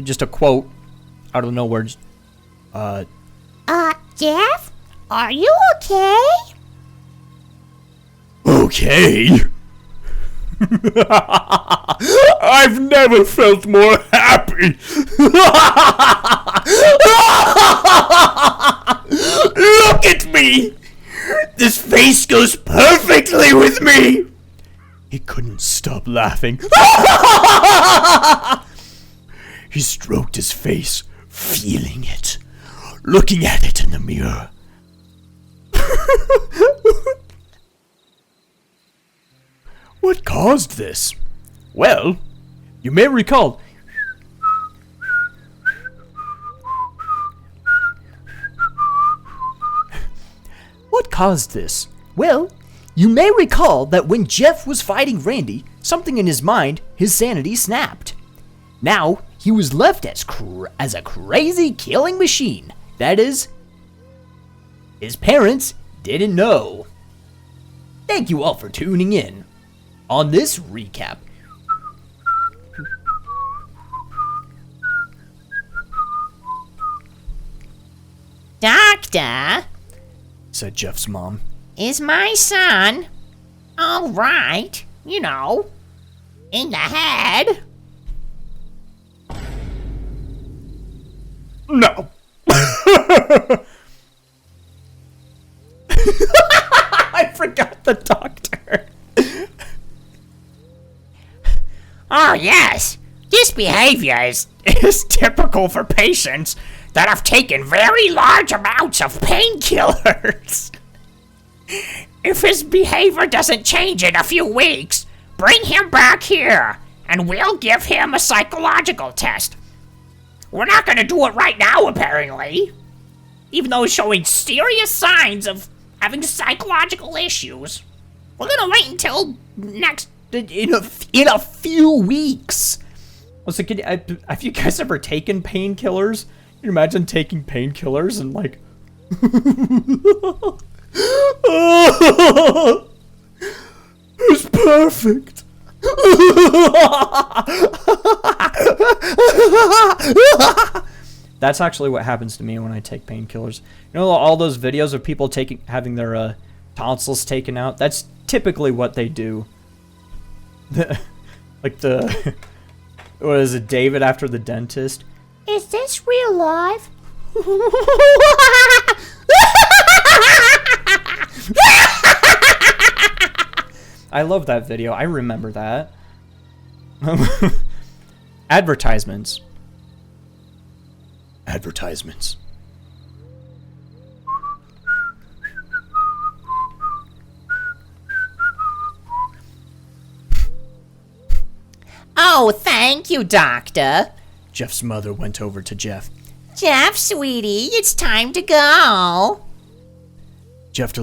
just a quote out of nowhere. Jeff, are you okay? Okay. I've never felt more happy. Look at me. This face goes perfectly with me. He couldn't stop laughing. He stroked his face, feeling it, looking at it in the mirror. What caused this? Well, you may recall. What caused this? Well, you may recall that when Jeff was fighting Randy, something in his mind, his sanity snapped. Now, he was left as a crazy killing machine. That is, his parents didn't know. Thank you all for tuning in on this recap. Doctor, said Jeff's mom. is my son all right? You know, in the head? No. I forgot the doctor. Oh, yes. You This behavior is typical for patients that have taken very large amounts of painkillers. If his behavior doesn't change in a few weeks, bring him back here, and we'll give him a psychological test. We're not gonna do it right now, apparently. Even though he's showing serious signs of having psychological issues. We're gonna wait until in a few weeks. Also, have you guys ever taken painkillers? Can you imagine taking painkillers and like... It's perfect. That's actually what happens to me when I take painkillers. You know all those videos of people having their tonsils taken out? That's typically what they do. Like the... What is it, David after the dentist? Is this real life? I love that video. I remember that. Advertisements. Advertisements. Oh, thank you, Doctor. Jeff's mother went over to Jeff. Jeff, sweetie, it's time to go. Jeff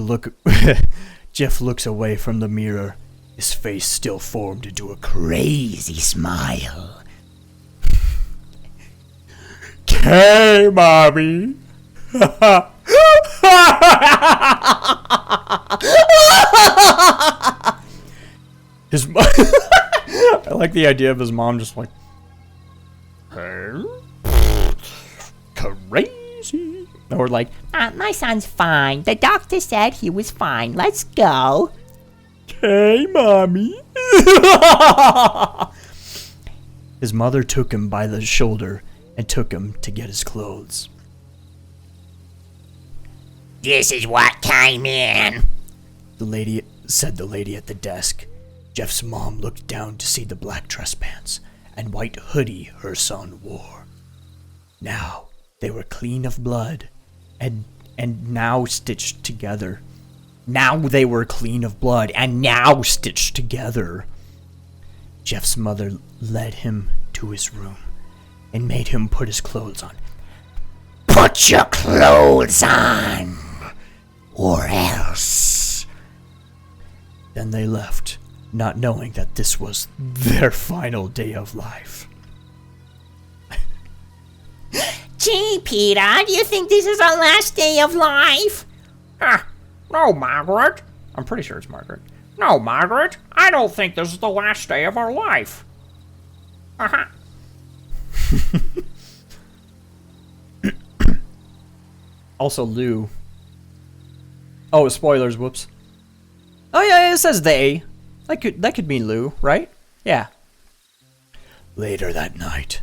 looks away from the mirror, his face still formed into a crazy smile. Hey, Mommy. His mom... I like the idea of his mom just like... Crazy. Or like... My son's fine. The doctor said he was fine. Let's go. Hey, Mommy. His mother took him by the shoulder and took him to get his clothes. This is what came in. The lady at the desk. Jeff's mom looked down to see the black dress pants and white hoodie her son wore. Now they were clean of blood and now stitched together. Now they were clean of blood and now stitched together. Jeff's mother led him to his room and made him put his clothes on. Put your clothes on, or else. Then they left, not knowing that this was their final day of life. Gee, Peter, do you think this is our last day of life? No, Margaret. I'm pretty sure it's Margaret. No, Margaret. I don't think this is the last day of our life. Uh-huh. Also, Lou. Oh, spoilers, whoops. Oh yeah, it says they. That could mean Lou, right? Yeah. Later that night,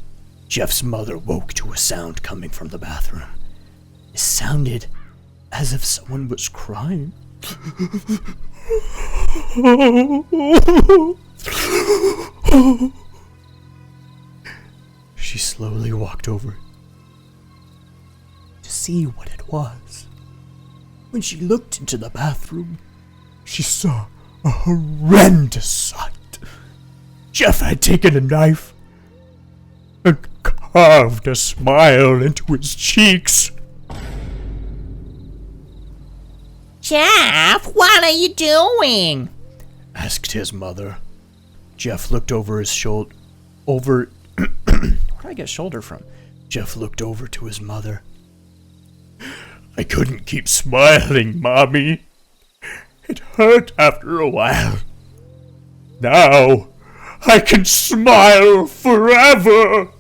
Jeff's mother woke to a sound coming from the bathroom. It sounded as if someone was crying. She slowly walked over to see what it was. When she looked into the bathroom, she saw a horrendous sight. Jeff had taken a knife and carved a smile into his cheeks. Jeff, what are you doing? Asked his mother. Jeff looked over his shoulder. Where did I get shoulder from? Jeff looked over to his mother. I couldn't keep smiling, Mommy. It hurt after a while. Now, I can smile forever.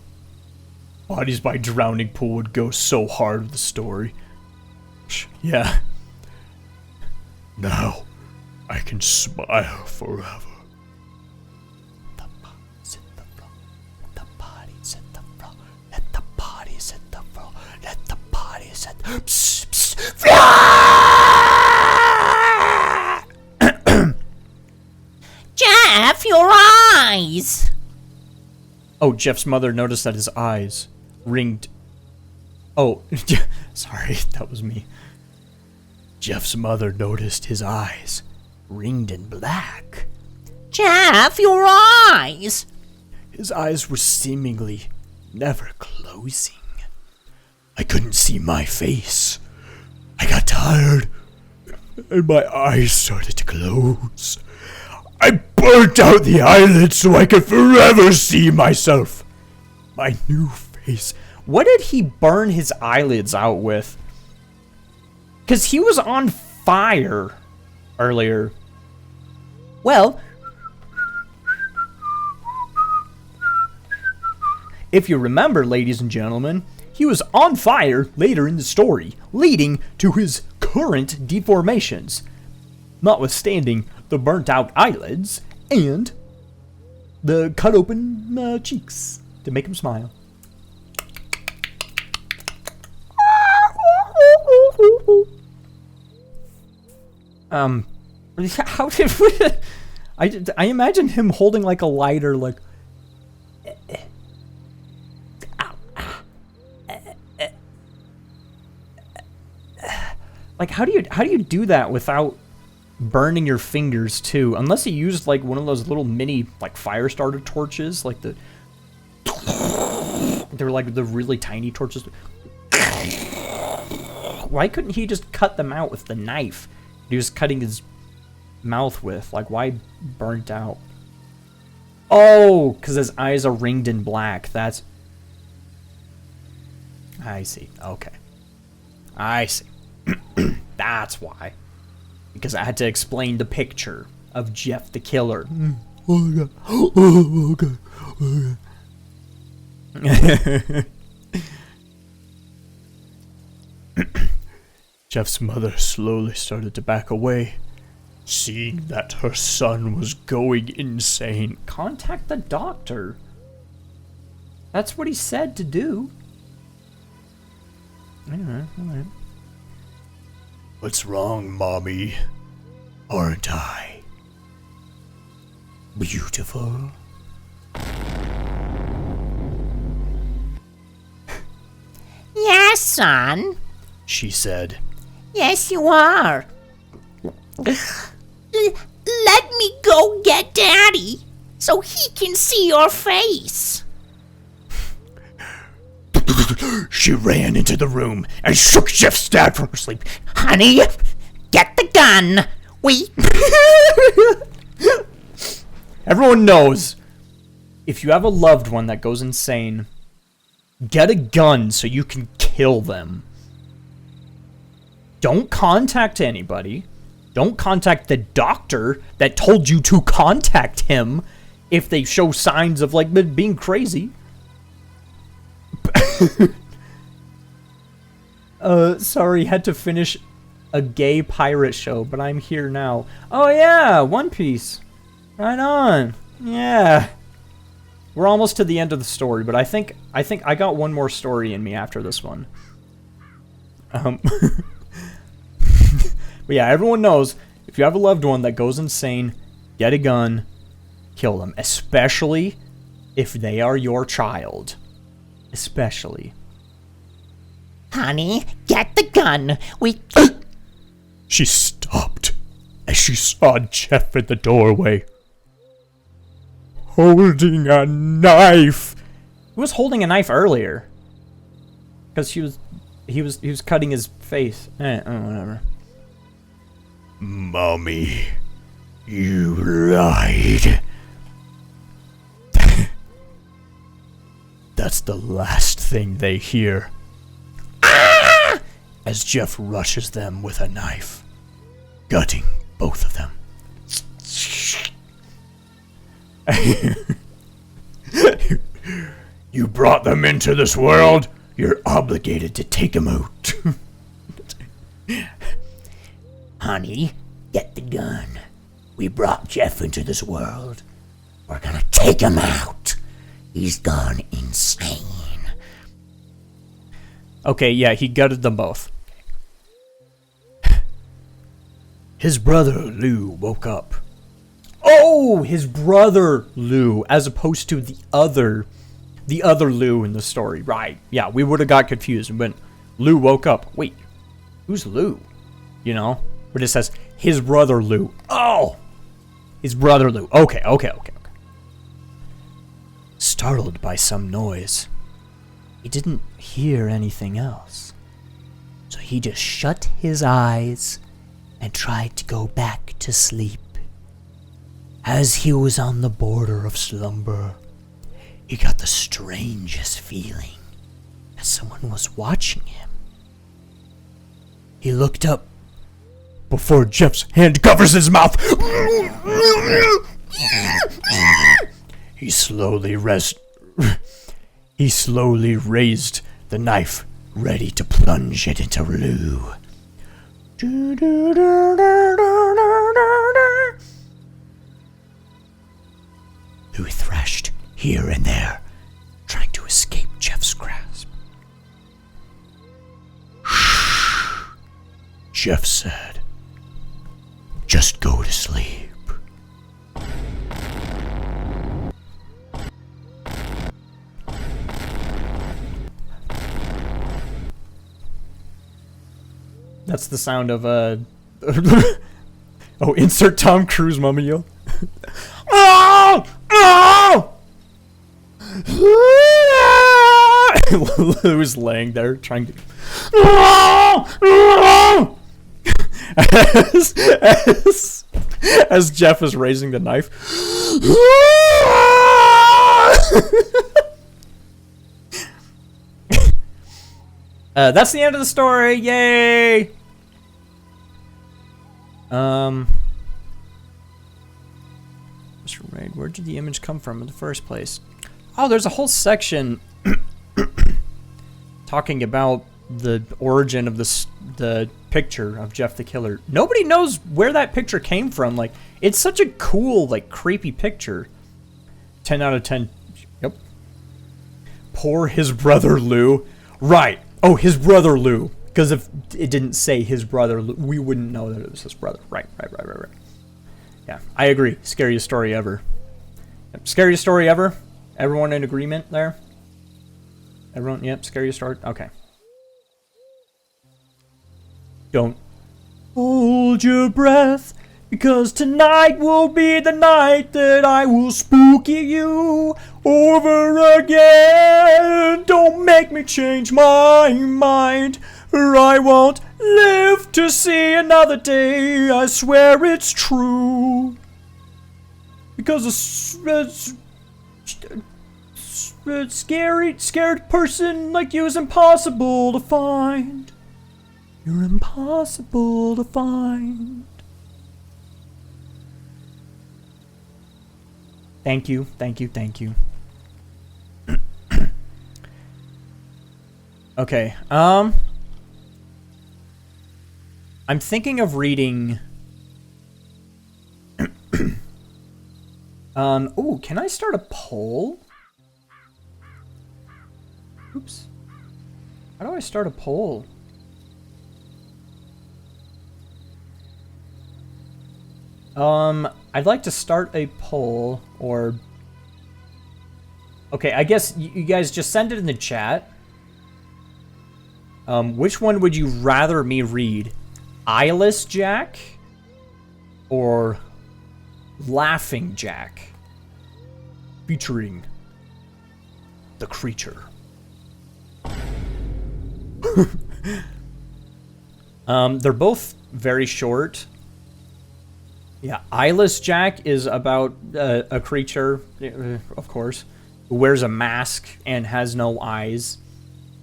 Bodies by Drowning Pool would go so hard with the story. Yeah. Now, I can smile forever. The bodies hit the floor. The bodies hit the floor. Let the bodies hit the floor. Let the bodies hit the Jeff, your eyes. Oh, Jeff's mother noticed that his eyes ringed. Oh, sorry, that was me. Jeff's mother noticed his eyes ringed in black. Jeff, your eyes! His eyes were seemingly never closing. I couldn't see my face. I got tired, and my eyes started to close. I burnt out the eyelids so I could forever see myself. My new face. What did he burn his eyelids out with? Because he was on fire earlier. Well, if you remember, ladies and gentlemen, he was on fire later in the story, leading to his current deformations, notwithstanding the burnt out eyelids and the cut open cheeks to make him smile. How did I imagine him holding like a lighter, like how do you do that without burning your fingers too? Unless he used like one of those little mini like fire starter torches, like they're like the really tiny torches. Why couldn't he just cut them out with the knife he was cutting his mouth with? Like, why burnt out? Oh, because his eyes are ringed in black. That's... I see. Okay. I see. That's why. Because I had to explain the picture of Jeff the Killer. Oh my god. Oh god. Jeff's mother slowly started to back away, seeing that her son was going insane. Contact the doctor. That's what he said to do. Alright. What's wrong, Mommy? Aren't I beautiful? Yes, son. She said. Yes, you are. Let me go get Daddy so he can see your face. She ran into the room and shook Jeff's dad from her sleep. Honey, get the gun. We... Everyone knows, if you have a loved one that goes insane, get a gun so you can kill them. Don't contact anybody. Don't contact the doctor that told you to contact him if they show signs of, like, being crazy. Sorry, had to finish a gay pirate show, but I'm here now. Oh yeah, One Piece. Right on. Yeah. We're almost to the end of the story, but I think I got one more story in me after this one. But yeah, everyone knows, if you have a loved one that goes insane, get a gun, kill them. Especially if they are your child. Especially. Honey, get the gun. We... She stopped as she saw Jeff in the doorway, holding a knife. He was holding a knife earlier. Because he was cutting his face. Whatever. Mommy, you lied. That's the last thing they hear. Ah! As Jeff rushes them with a knife, gutting both of them. You brought them into this world. You're obligated to take them out. Honey, get the gun. We brought Jeff into this world. We're gonna take him out. He's gone insane. Okay, yeah, he gutted them both. His brother Lou woke up. Oh, his brother Lou, as opposed to the other the other Lou in the story. Right. Yeah, we would have got confused when Lou woke up. Wait, who's Lou? You know? But it says his brother Lou. Oh! His brother Lou. Okay. Startled by some noise, he didn't hear anything else. So he just shut his eyes and tried to go back to sleep. As he was on the border of slumber, he got the strangest feeling that someone was watching him. He looked up before Jeff's hand covers his mouth. He slowly raised the knife, ready to plunge it into Lou. Lou thrashed here and there, trying to escape Jeff's grasp. Shh, Jeff said. Just go to sleep. That's the sound of oh, insert Tom Cruise mummy yell. Oh! Oh! Lou's laying there trying to. As Jeff is raising the knife. That's the end of the story. Yay! Mr. Raid, where did the image come from in the first place? Oh, there's a whole section talking about the origin of the picture of Jeff the Killer. Nobody knows where that picture came from. Like, it's such a cool, like, creepy picture. 10 out of 10. Yep. Poor his brother Lou. Right. Oh, his brother Lou. Because if it didn't say his brother Lou, we wouldn't know that it was his brother. Right. Yeah, I agree. Scariest story ever. Scariest story ever? Everyone in agreement there? Everyone? Yep, scariest story? Okay. Don't hold your breath, because tonight will be the night that I will spooky you over again. Don't make me change my mind, or I won't live to see another day. I swear it's true. Because a scared person like you is impossible to find. You're impossible to find. Thank you. Okay, I'm thinking of reading... ooh, can I start a poll? Oops. How do I start a poll? I'd like to start a poll, or... Okay, I guess you guys just send it in the chat. Which one would you rather me read? Eyeless Jack? Or Laughing Jack? Featuring the creature. They're both very short. Yeah, Eyeless Jack is about a creature, of course, who wears a mask and has no eyes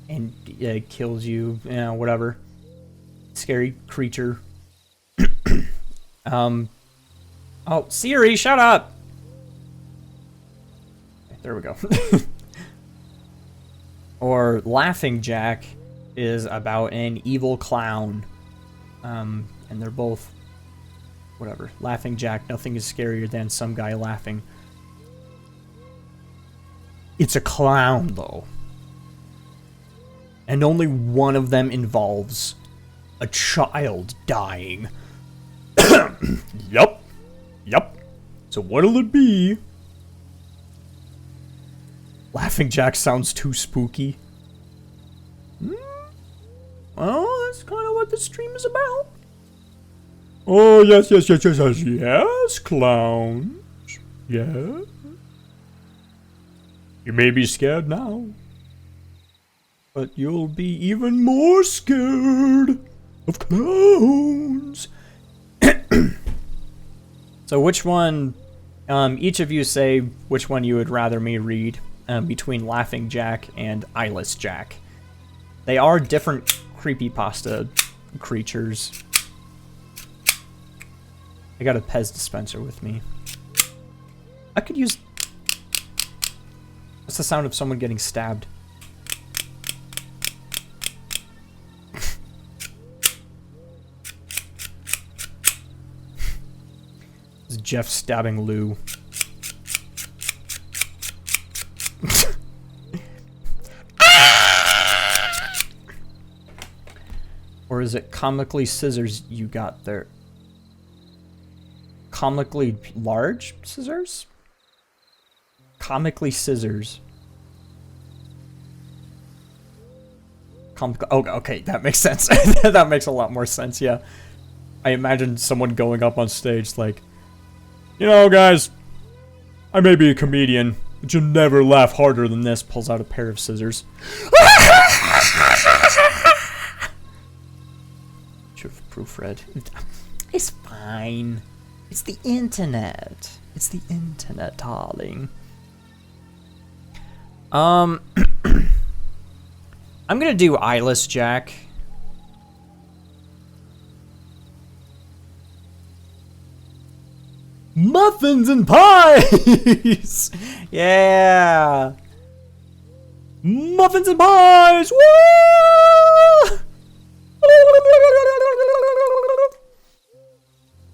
and kills you, whatever. Scary creature. Oh, Siri, shut up! There we go. Or Laughing Jack is about an evil clown. And they're both... Whatever. Laughing Jack, nothing is scarier than some guy laughing. It's a clown, though. And only one of them involves a child dying. Yup. So what'll it be? Laughing Jack sounds too spooky. Well, that's kind of what the stream is about. Oh, yes, yes, clowns. Yeah. You may be scared now, but you'll be even more scared of clowns. So which one, each of you say which one you would rather me read between Laughing Jack and Eyeless Jack. They are different creepypasta creatures. I got a Pez dispenser with me. I could use... What's the sound of someone getting stabbed? It's Jeff stabbing Lou. Or is it comically scissors you got there? Comically large scissors? Comically scissors. Oh, okay, that makes sense. That makes a lot more sense, yeah. I imagine someone going up on stage like, you know, guys, I may be a comedian, but you'll never laugh harder than this. Pulls out a pair of scissors. Should have proofread. It's fine. It's the internet. It's the internet, darling. I'm gonna do Eyeless Jack. Muffins and pies! Yeah! Muffins and pies! Woo!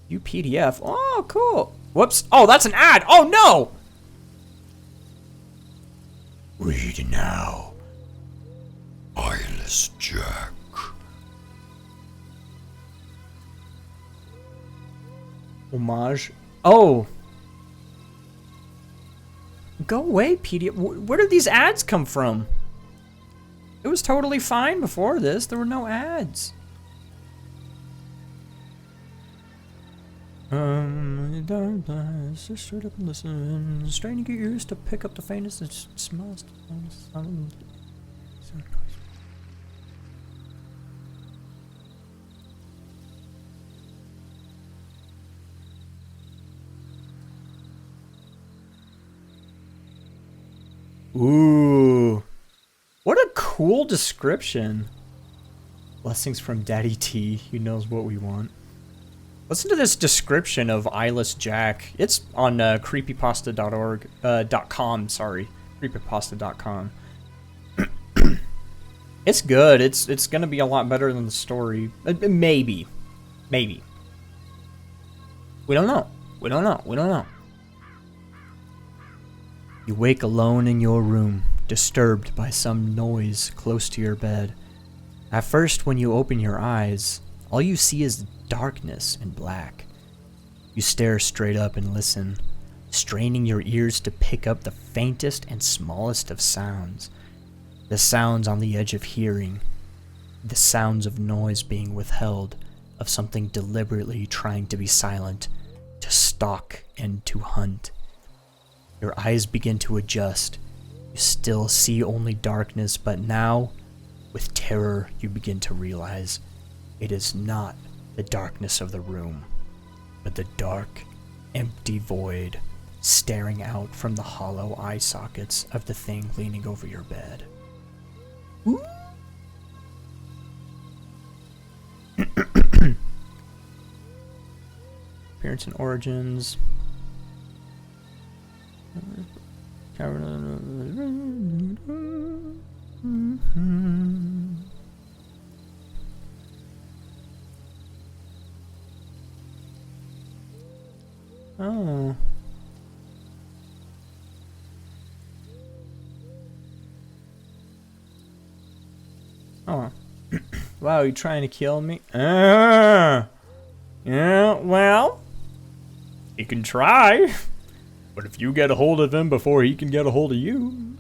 UPDF. Oh, cool. Whoops. Oh, that's an ad. Oh, no! Read now. Eyeless Jack. Homage. Oh. Go away, PDF. Where did these ads come from? It was totally fine before this. There were no ads. Just straight up and listen. Straining your ears to pick up the faintest and smallest sound. Ooh. What a cool description. Blessings from Daddy T. He knows what we want. Listen to this description of Eyeless Jack. It's on creepypasta.org, .com, creepypasta.com. It's good. It's gonna be a lot better than the story. Maybe. Maybe. We don't know. We don't know. We don't know. You wake alone in your room, disturbed by some noise close to your bed. At first, when you open your eyes, all you see is darkness and black. You stare straight up and listen, straining your ears to pick up the faintest and smallest of sounds. The sounds on the edge of hearing. The sounds of noise being withheld, of something deliberately trying to be silent, to stalk and to hunt. Your eyes begin to adjust. You still see only darkness, but now, with terror, you begin to realize it is not the darkness of the room, but the dark, empty void staring out from the hollow eye sockets of the thing leaning over your bed. Ooh. Appearance and origins. Oh. Oh. Wow, you trying to kill me? Yeah, well, he can try. But if you get a hold of him before he can get a hold of you,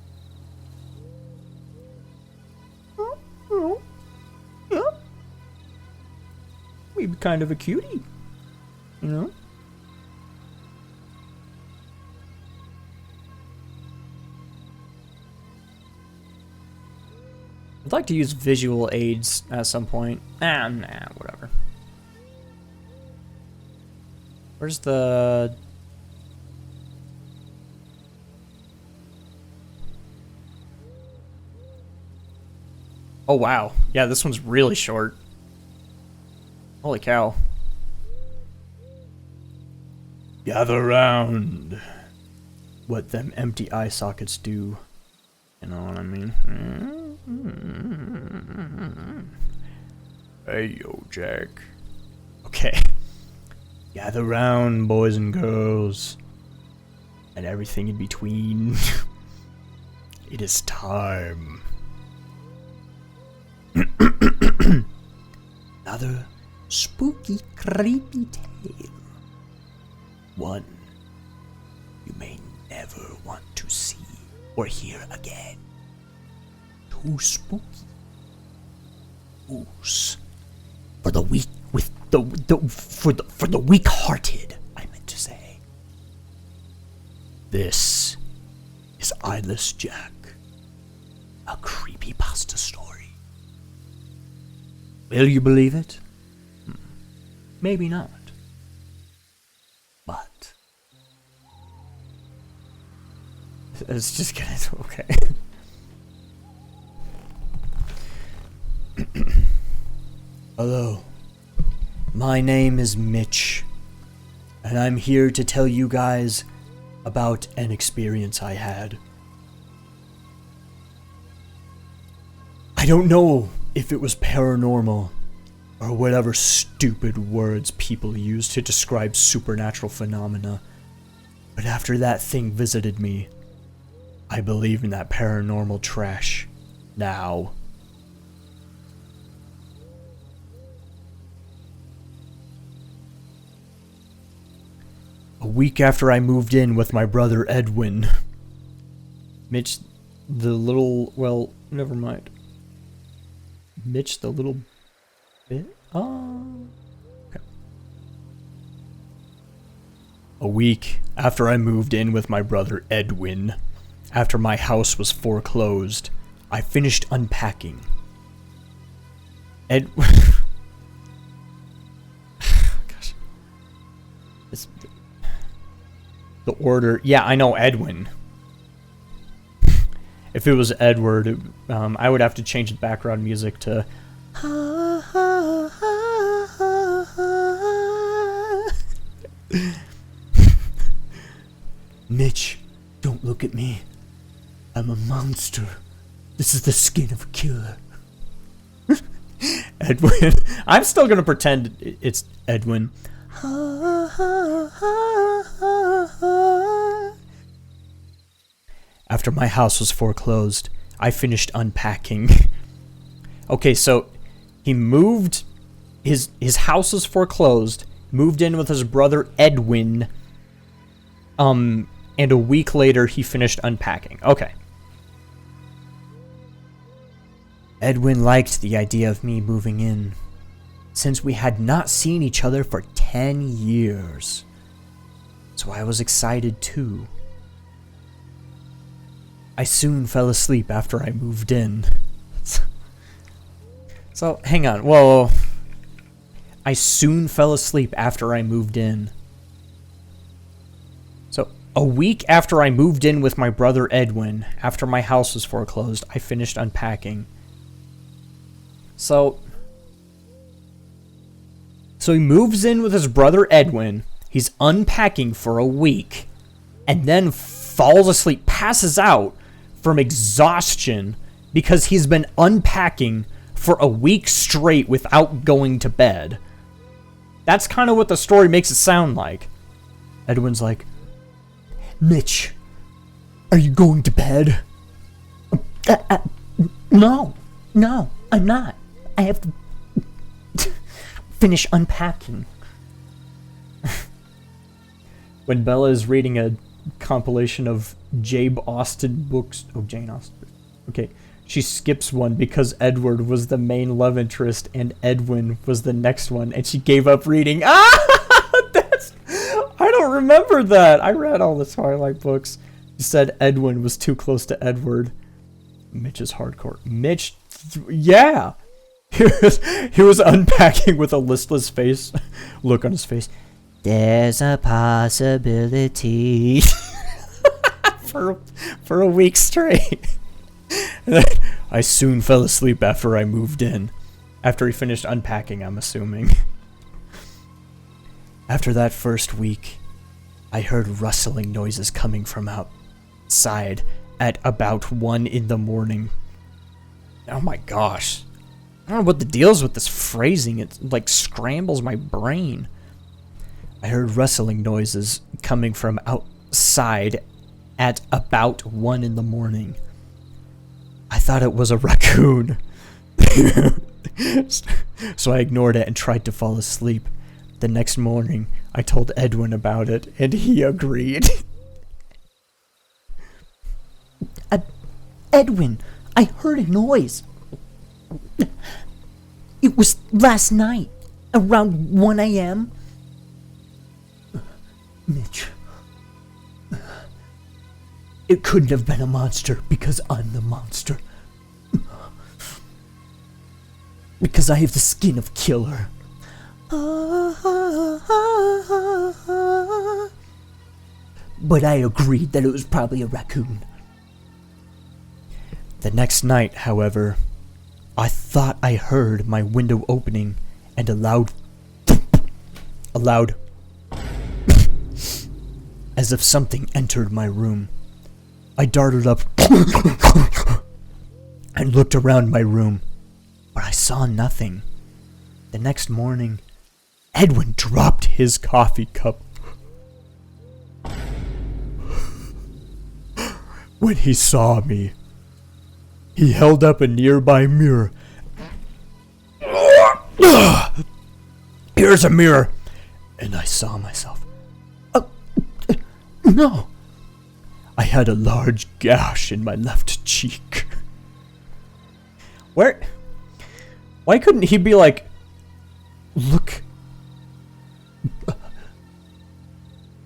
He'd be kind of a cutie. You know? I'd like to use visual aids at some point. Nah, whatever. Where's the... Oh, wow. Yeah, this one's really short. Holy cow. Gather round. What them empty eye sockets do. You know what I mean? Hey, yo, Jack. Okay. Gather round, boys and girls. And everything in between. It is time. Another spooky, creepy tale. One you may never want to see or hear again. Too spooky. Ooze. For the weak with for the weak-hearted, I meant to say. This is Eyeless Jack, a creepypasta story. Will you believe it? Maybe not. But It's just gonna... Okay. hello. My name is Mitch, and I'm here to tell you guys about an experience I had. I don't know if it was paranormal or whatever stupid words people use to describe supernatural phenomena, but after that thing visited me, I believe in that paranormal trash now. A week after I moved in with my brother Edwin. Mitch, the little... Well, never mind. Mitch, the little bit? Oh. Okay. A week after I moved in with my brother Edwin, after my house was foreclosed, I finished unpacking. Gosh. It's... The order... Yeah, I know Edwin. If it was Edward, I would have to change the background music to... Mitch, don't look at me. I'm a monster. This is the skin of a killer. Edwin. I'm still gonna pretend it's Edwin. After my house was foreclosed, I finished unpacking. Okay, so he moved... His house was foreclosed, moved in with his brother Edwin, and a week later he finished unpacking. Okay. Edwin liked the idea of me moving in, since we had not seen each other for 10 years. So I was excited too. I soon fell asleep after I moved in. So, hang on. Whoa. I soon fell asleep after I moved in. So, a week after I moved in with my brother Edwin, after my house was foreclosed, I finished unpacking. So he moves in with his brother Edwin, he's unpacking for a week, and then falls asleep, passes out from exhaustion because he's been unpacking for a week straight without going to bed. That's kind of what the story makes it sound like. Edwin's like, Mitch, are you going to bed? No, I'm not. I have to finish unpacking. When Bella is reading a compilation of Jane Austen books... Oh, Jane Austen. Okay. she skips one because Edward was the main love interest and Edwin was the next one, and she gave up reading. I don't remember that. I read all the Twilight books. She said Edwin was too close to Edward. Mitch is hardcore. Mitch, yeah. He was unpacking with a listless face. Look on his face. There's a possibility. for a week straight. I soon fell asleep after I moved in. After he finished unpacking, I'm assuming. After that first week, I heard rustling noises coming from outside at about 1 in the morning. Oh my gosh. I don't know what the deal is with this phrasing. It like scrambles my brain. I heard rustling noises coming from outside at about 1 in the morning. I thought it was a raccoon. So I ignored it and tried to fall asleep. The next morning, I told Edwin about it, and he agreed. Edwin, I heard a noise. It was last night, around 1 a.m. Mitch. It couldn't have been a monster because I'm the monster. Because I have the skin of killer. But I agreed that it was probably a raccoon. The next night, however, I thought I heard my window opening and a loud as if something entered my room. I darted up and looked around my room, but I saw nothing. The next morning, Edwin dropped his coffee cup. When he saw me, he held up a nearby mirror. Here's a mirror. And I saw myself. No. I had a large gash in my left cheek. Why couldn't he be like, look,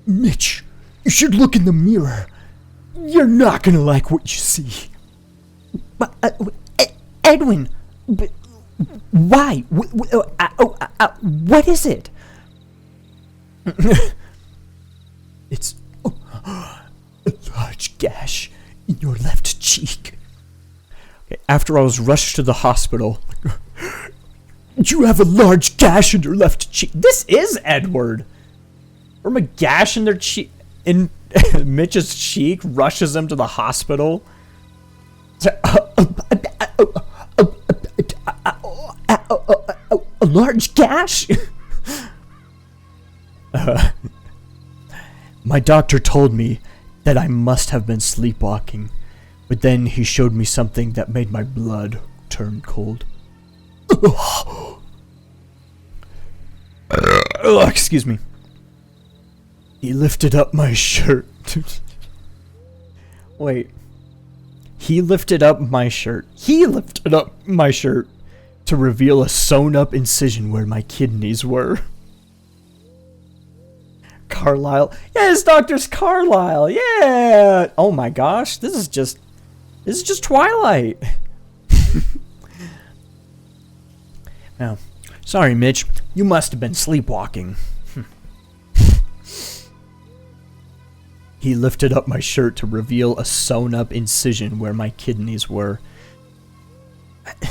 Mitch, you should look in the mirror. You're not gonna like what you see. But, Edwin, why? What is it? It's a large gash in your left cheek. Okay, after I was rushed to the hospital, you have a large gash in your left cheek. This is Edward. From a gash in their cheek, in Mitch's cheek, rushes him to the hospital. A large gash? My doctor told me that I must have been sleepwalking, but then he showed me something that made my blood turn cold. Excuse me. He lifted up my shirt. Wait. He lifted up my shirt. He lifted up my shirt to reveal a sewn-up incision where my kidneys were. Carlisle. Yes, Doctor's Carlisle. Yeah. Oh my gosh. This is just Twilight. Now, sorry, Mitch. You must have been sleepwalking. He lifted up my shirt to reveal a sewn-up incision where my kidneys were.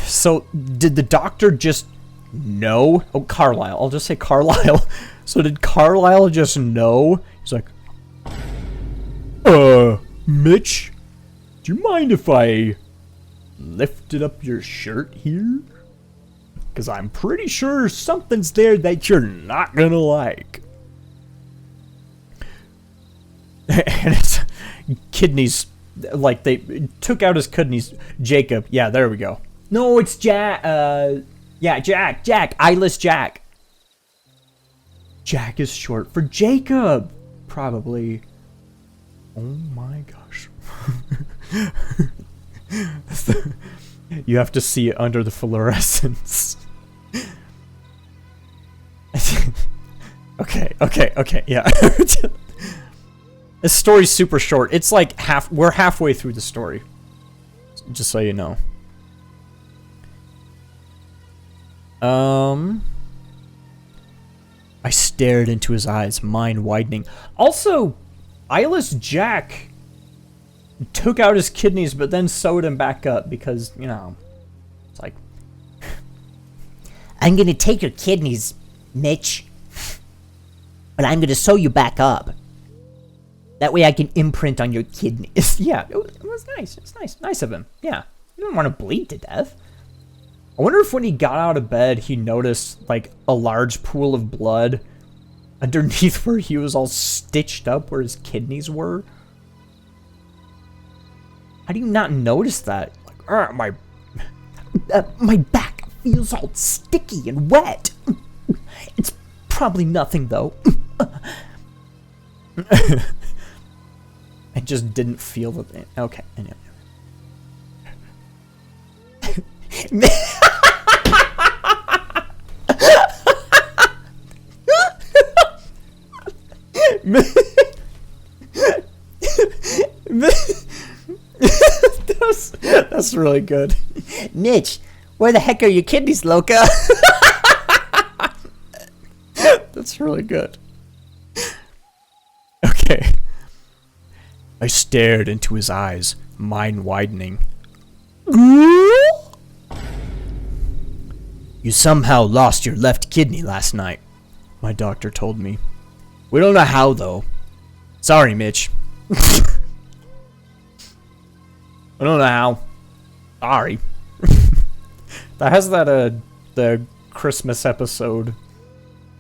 So, did the doctor just know? Oh, Carlisle. I'll just say Carlisle. So, did Carlisle just know? He's like, Mitch, do you mind if I lifted up your shirt here? Because I'm pretty sure something's there that you're not gonna like. And his kidneys, like, they took out his kidneys. Jacob. Yeah, there we go. No, it's Jack. Yeah, Jack. Eyeless Jack. Jack is short for Jacob. Probably. Oh my gosh. You have to see it under the fluorescence. Okay, yeah. This story's super short. It's like we're halfway through the story. Just so you know. I stared into his eyes, mind widening. Also, Eyeless Jack took out his kidneys, but then sewed them back up because, you know, it's like... I'm gonna take your kidneys, Mitch. But I'm gonna sew you back up. That way I can imprint on your kidneys. Yeah, it was nice. It's nice of him. Yeah, he didn't want to bleed to death. I wonder if when he got out of bed, he noticed, like, a large pool of blood underneath where he was all stitched up where his kidneys were. How do you not notice that? Like, my back feels all sticky and wet. It's probably nothing, though. I just didn't feel the thing. Okay, anyway. That's really good. Mitch, where the heck are your kidneys, Loca? That's really good. Okay. I stared into his eyes, mind widening. You somehow lost your left kidney last night, my doctor told me. We don't know how, though. Sorry, Mitch. I don't know how. Sorry. That has that, the Christmas episode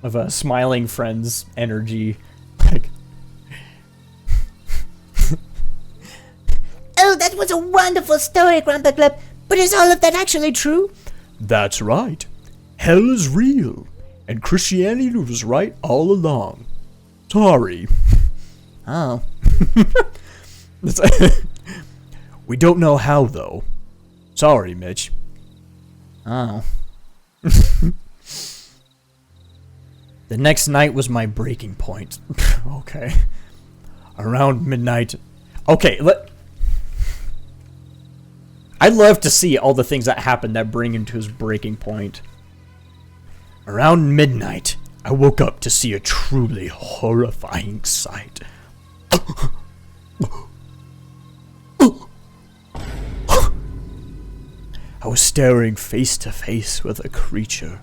of Smiling Friends energy. Like, Oh, that was a wonderful story, Grandpa Gleb. But is all of that actually true? that's right. Hell is real. And Christianity was right all along. Sorry. Oh. We don't know how, though. Sorry, Mitch. Oh. The next night was my breaking point. Okay. Around midnight. Okay, I'd love to see all the things that happened that bring him to his breaking point. Around midnight, I woke up to see a truly horrifying sight. I was staring face to face with a creature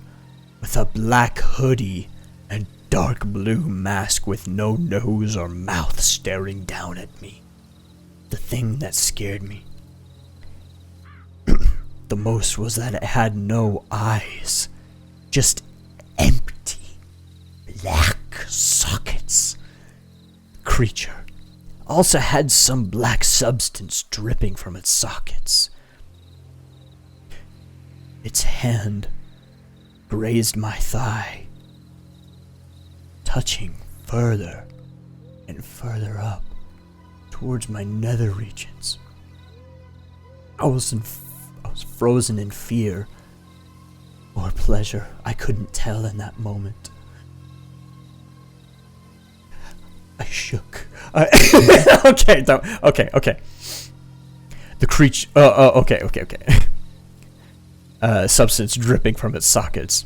with a black hoodie and dark blue mask with no nose or mouth staring down at me. The thing that scared me the most was that it had no eyes, just empty black sockets. The creature also had some black substance dripping from its sockets. Its hand grazed my thigh, touching further and further up towards my nether regions. I was frozen in fear or pleasure. I couldn't tell in that moment. I shook. Okay. The creature. Okay. Substance dripping from its sockets.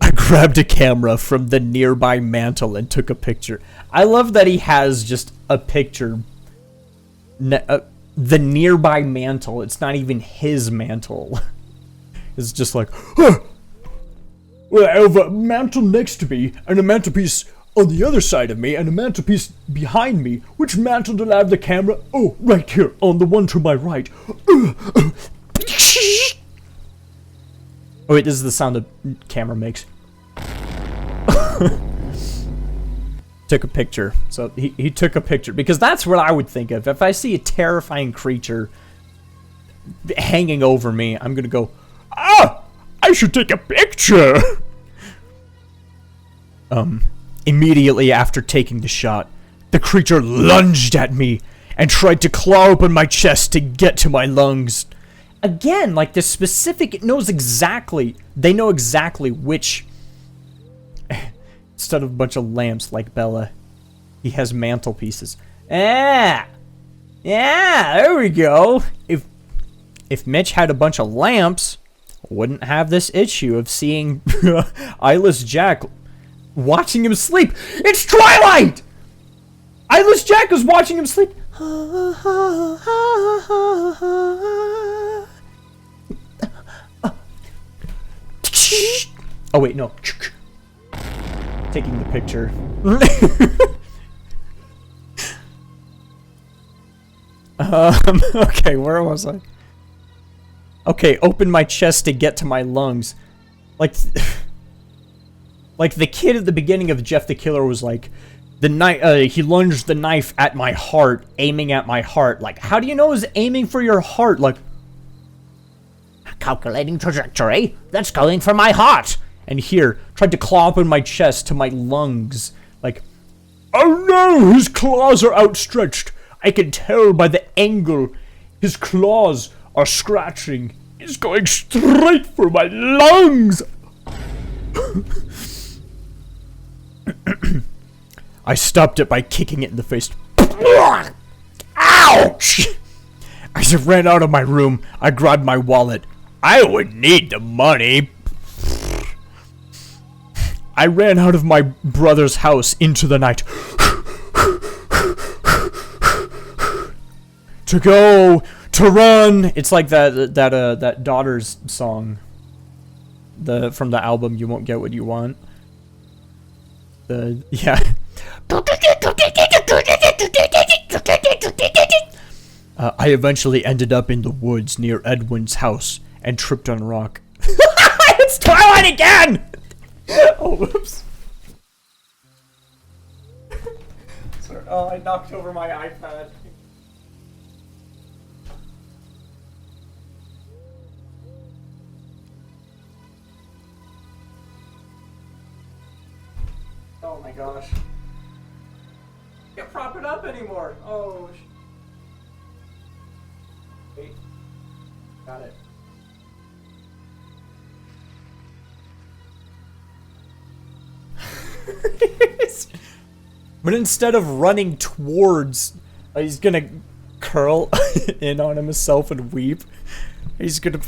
I grabbed a camera from the nearby mantle and took a picture. I love that he has just a picture. The nearby mantle. It's not even his mantle. It's just like, well, I have a mantle next to me and a mantelpiece on the other side of me and a mantelpiece behind me. Which mantle did I have the camera? Oh, right here on the one to my right. Oh wait, this is the sound the camera makes. Took a picture. So he took a picture because that's what I would think of. If I see a terrifying creature hanging over me, I'm gonna go, I should take a picture. Immediately after taking the shot, the creature lunged at me and tried to claw open my chest to get to my lungs. again, like, this specific, it knows exactly, they know exactly which, instead of a bunch of lamps like Bella, he has mantelpieces. Yeah, there we go. If Mitch had a bunch of lamps, wouldn't have this issue of seeing Eyeless Jack watching him sleep. It's Twilight! Eyeless Jack is watching him sleep. Oh wait, no. Taking the picture. Okay, where was I? Okay, open my chest to get to my lungs. Like the kid at the beginning of Jeff the Killer was like, he lunged the knife at my heart, aiming at my heart. Like, how do you know it's aiming for your heart? Like, Calculating trajectory. That's going for my heart. and here, tried to claw open my chest to my lungs. Like, Oh no, his claws are outstretched. I can tell by the angle. His claws are scratching. He's going straight for my lungs. I stopped it by kicking it in the face. Ouch! As I ran out of my room, I grabbed my wallet. I would need the money. I ran out of my brother's house into the night. To run. It's like that Daughters song. From the album You Won't Get What You Want. Yeah. I eventually ended up in the woods near Edwin's house and tripped on a rock. It's Twilight again! Oh, whoops. Sorry. Oh, I knocked over my iPad. Oh my gosh. Can't prop it up anymore. Oh, wait. Got it. But instead of running towards, he's gonna curl in on himself and weep. He's gonna.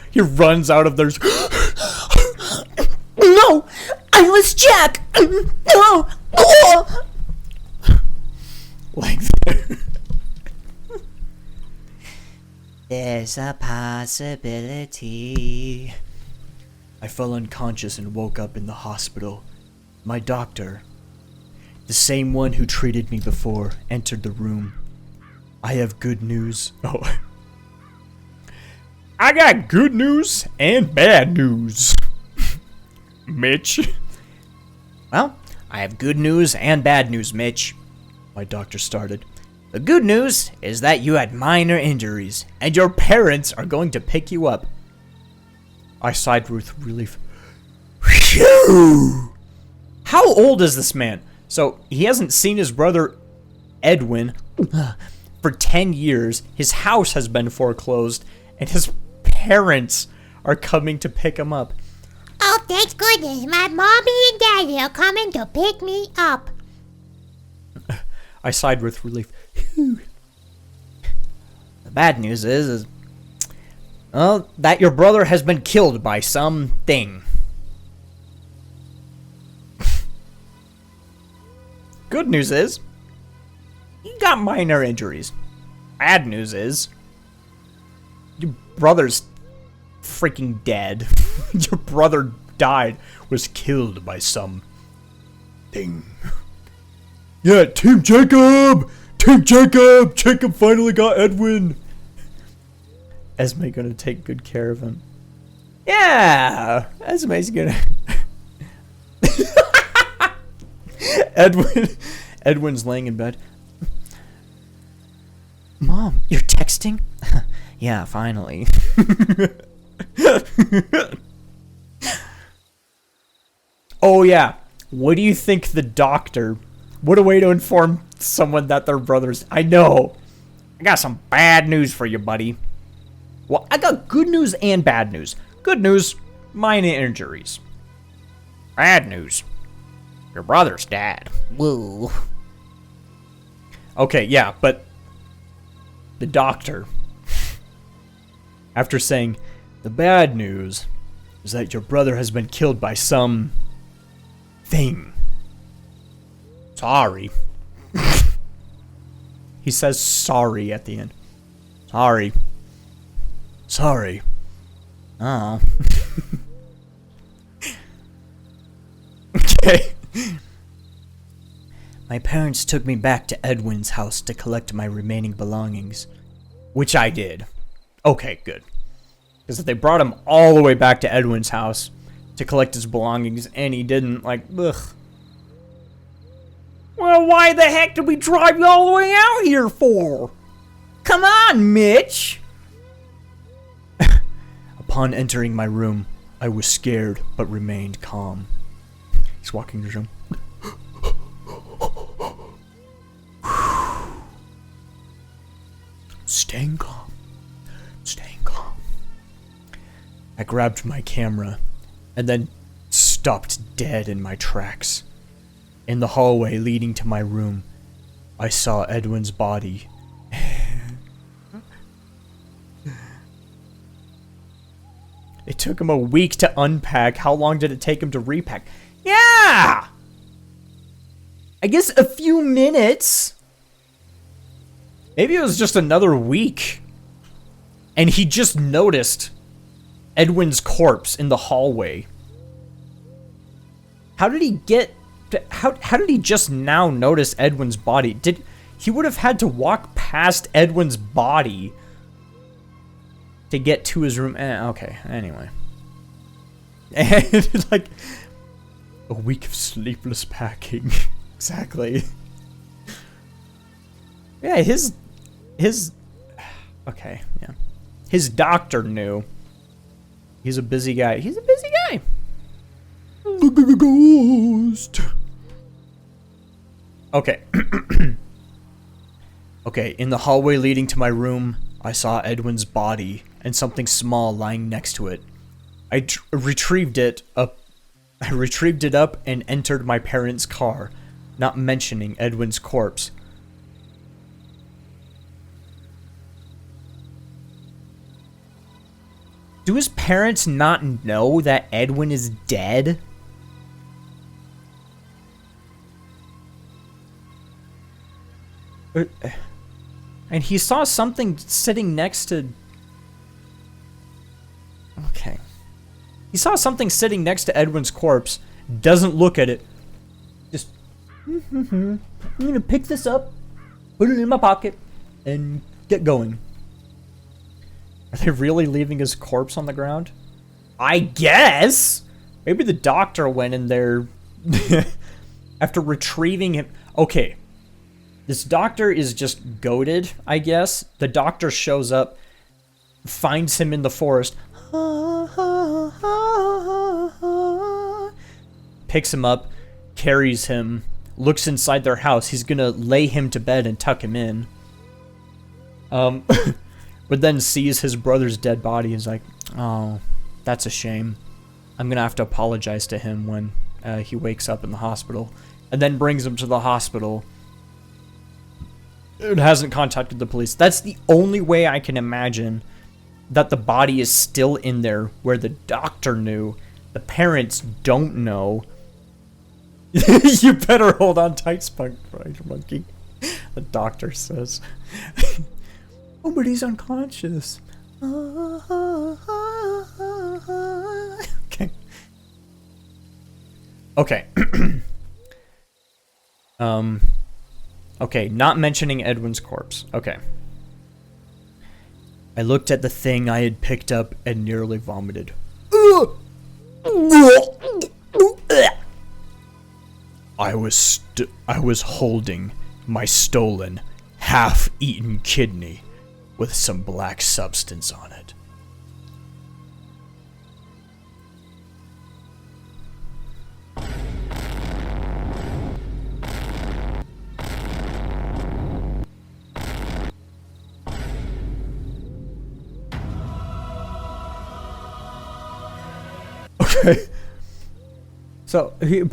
He runs out of there. No! Eyeless Jack! No! Oh! Like that. There's a possibility. I fell unconscious and woke up in the hospital. My doctor, the same one who treated me before, entered the room. I have good news. Oh. I got good news and bad news. Mitch. Well, I have good news and bad news, Mitch. My doctor started. The good news is that you had minor injuries, and your parents are going to pick you up. I sighed with relief. Phew! How old is this man? So, he hasn't seen his brother, Edwin, for 10 years. His house has been foreclosed, and his parents are coming to pick him up. Oh, thank goodness, my mommy and daddy are coming to pick me up. I sighed with relief. The bad news is that your brother has been killed by something. Good news is, he got minor injuries. Bad news is, your brother's freaking dead. Your brother died, was killed by some thing. Yeah, Team Jacob! Team Jacob! Jacob finally got Edwin! Esme gonna take good care of him. Yeah! Esme's gonna... Edwin's laying in bed. Mom, you're texting? Yeah, finally. Oh yeah, what do you think the doctor... What a way to inform someone that their brothers... I know! I got some bad news for you, buddy. Well, I got good news and bad news. Good news, minor injuries. Bad news, your brother's dead. Whoa. Okay, yeah, but the doctor, after saying, the bad news is that your brother has been killed by some thing. Sorry. He says sorry at the end. Sorry. Sorry. Oh. Okay. My parents took me back to Edwin's house to collect my remaining belongings. Which I did. Okay, good. Because they brought him all the way back to Edwin's house to collect his belongings, and he didn't, like, ugh. Well, why the heck did we drive you all the way out here for? Come on, Mitch! Upon entering my room, I was scared but remained calm. He's walking his room. Staying calm. Staying calm. I grabbed my camera and then stopped dead in my tracks. In the hallway leading to my room, I saw Edwin's body. It took him a week to unpack. How long did it take him to repack? Yeah! I guess a few minutes. Maybe it was just another week. And he just noticed Edwin's corpse in the hallway. How did he get... How did he just now notice Edwin's body? He would have had to walk past Edwin's body to get to his room. Okay, anyway. And like a week of sleepless packing. Exactly. Yeah, his okay, yeah. His doctor knew. He's a busy guy. He's a busy guy. Ghost. Okay. Okay, in the hallway leading to my room, I saw Edwin's body and something small lying next to it. I retrieved it up and entered my parents' car, not mentioning Edwin's corpse. Do his parents not know that Edwin is dead? And he saw something sitting next to... Okay. He saw something sitting next to Edwin's corpse, doesn't look at it. Just... I'm gonna pick this up, put it in my pocket, and get going. Are they really leaving his corpse on the ground? I guess! Maybe the doctor went in there after retrieving him. Okay. This doctor is just goated, I guess. The doctor shows up, finds him in the forest, picks him up, carries him, looks inside their house. He's gonna lay him to bed and tuck him in. But then sees his brother's dead body and is like, oh, that's a shame. I'm gonna have to apologize to him when he wakes up in the hospital. And then brings him to the hospital. It hasn't contacted the police. That's the only way I can imagine that the body is still in there, where the doctor knew. The parents don't know. You better hold on tight, Spunk Spider Monkey. The doctor says. Oh, but he's unconscious. Okay. Okay. Okay, not mentioning Edwin's corpse. Okay. I looked at the thing I had picked up and nearly vomited. I was holding my stolen, half-eaten kidney with some black substance on it. So, you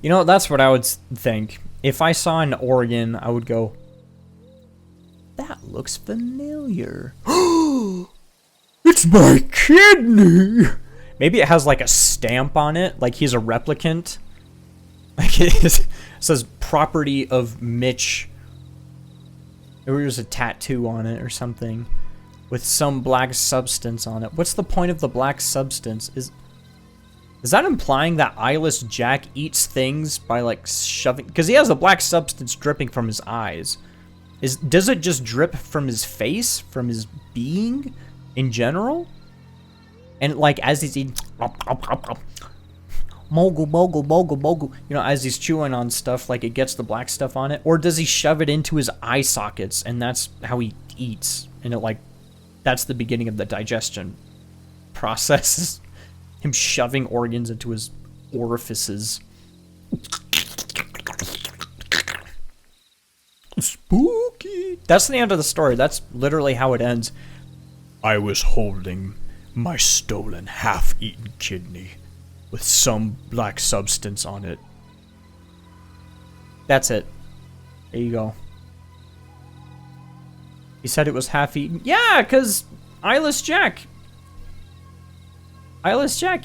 know, that's what I would think. If I saw an organ, I would go, that looks familiar. It's my kidney! Maybe it has like a stamp on it, like he's a replicant. Like it says property of Mitch. Or there's a tattoo on it or something. With some black substance on it. What's the point of the black substance? Is that implying that Eyeless Jack eats things by like shoving? Because he has a black substance dripping from his eyes. Does it just drip from his face? From his being? In general? And like as he's eating, mogul, mogul, mogul, mogul, you know, as he's chewing on stuff, like it gets the black stuff on it? Or does he shove it into his eye sockets and that's how he eats? And it like, that's the beginning of the digestion process. Him shoving organs into his orifices. Spooky. That's the end of the story. That's literally how it ends. I was holding my stolen half-eaten kidney with some black substance on it. That's it. There you go. He said it was half-eaten. Yeah, because Eyeless Jack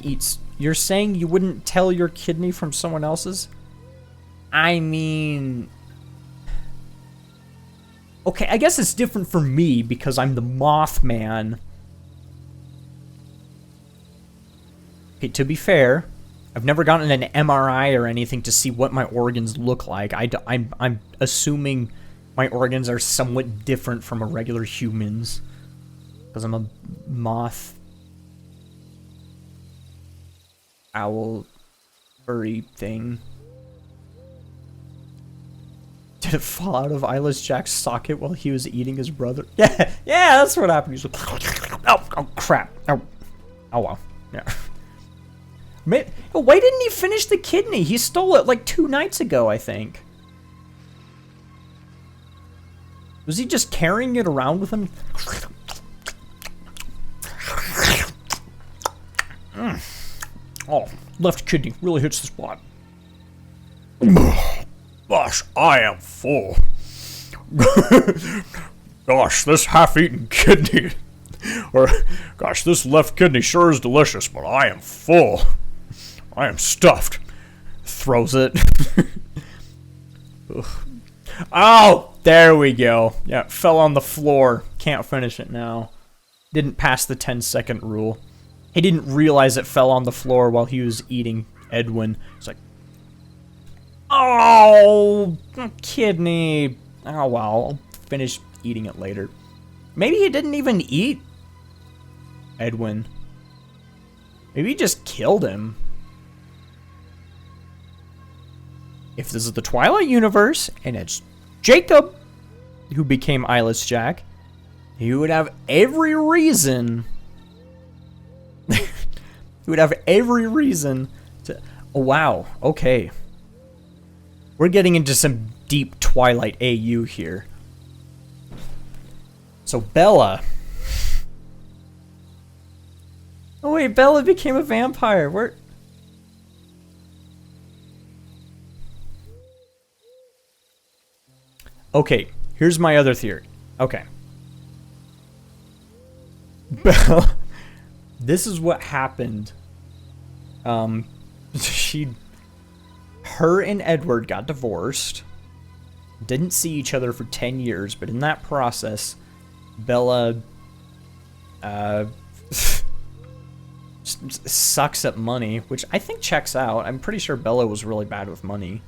eats. You're saying you wouldn't tell your kidney from someone else's? I mean... Okay, I guess it's different for me because I'm the Mothman. Okay, to be fair, I've never gotten an MRI or anything to see what my organs look like. I'm assuming my organs are somewhat different from a regular human's because I'm a moth, owl, furry thing. Did it fall out of Eyeless Jack's socket while he was eating his brother? Yeah, that's what happened. He's like, oh crap. Oh well. Yeah. Why didn't he finish the kidney? He stole it like 2 nights ago, I think. Was he just carrying it around with him? Oh, left kidney really hits the spot. Gosh, I am full. Gosh, this half-eaten kidney, or gosh, this left kidney sure is delicious, but I am full. I am stuffed. Throws it. Oh, there we go. Yeah, fell on the floor. Can't finish it now. Didn't pass the 10-second rule. He didn't realize it fell on the floor while he was eating Edwin. It's like, oh, kidney. Oh, well, I'll finish eating it later. Maybe he didn't even eat Edwin. Maybe he just killed him. If this is the Twilight universe, and it's Jacob who became Eyeless Jack, he would have every reason... he would have every reason to... Oh, wow, okay. We're getting into some deep Twilight AU here. So Bella... Oh wait, Bella became a vampire. Where... Okay, here's my other theory. Okay. Bella... This is what happened. Her and Edward got divorced. Didn't see each other for 10 years, but in that process, Bella, sucks at money, which I think checks out. I'm pretty sure Bella was really bad with money.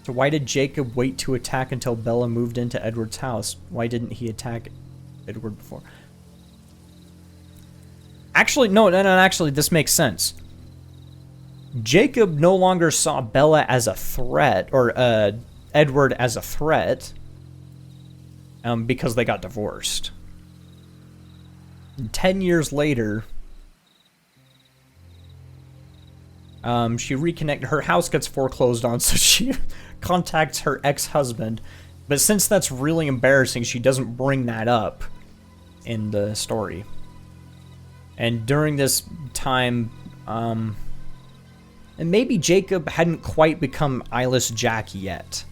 So why did Jacob wait to attack until Bella moved into Edward's house? Why didn't he attack Edward before? Actually, no, actually, this makes sense. Jacob no longer saw Bella as a threat, or Edward as a threat, because they got divorced. And 10 years later, she reconnected. Her house gets foreclosed on, so she contacts her ex-husband. But since that's really embarrassing, she doesn't bring that up. in the story. And during this time, and maybe Jacob hadn't quite become Eyeless Jack yet.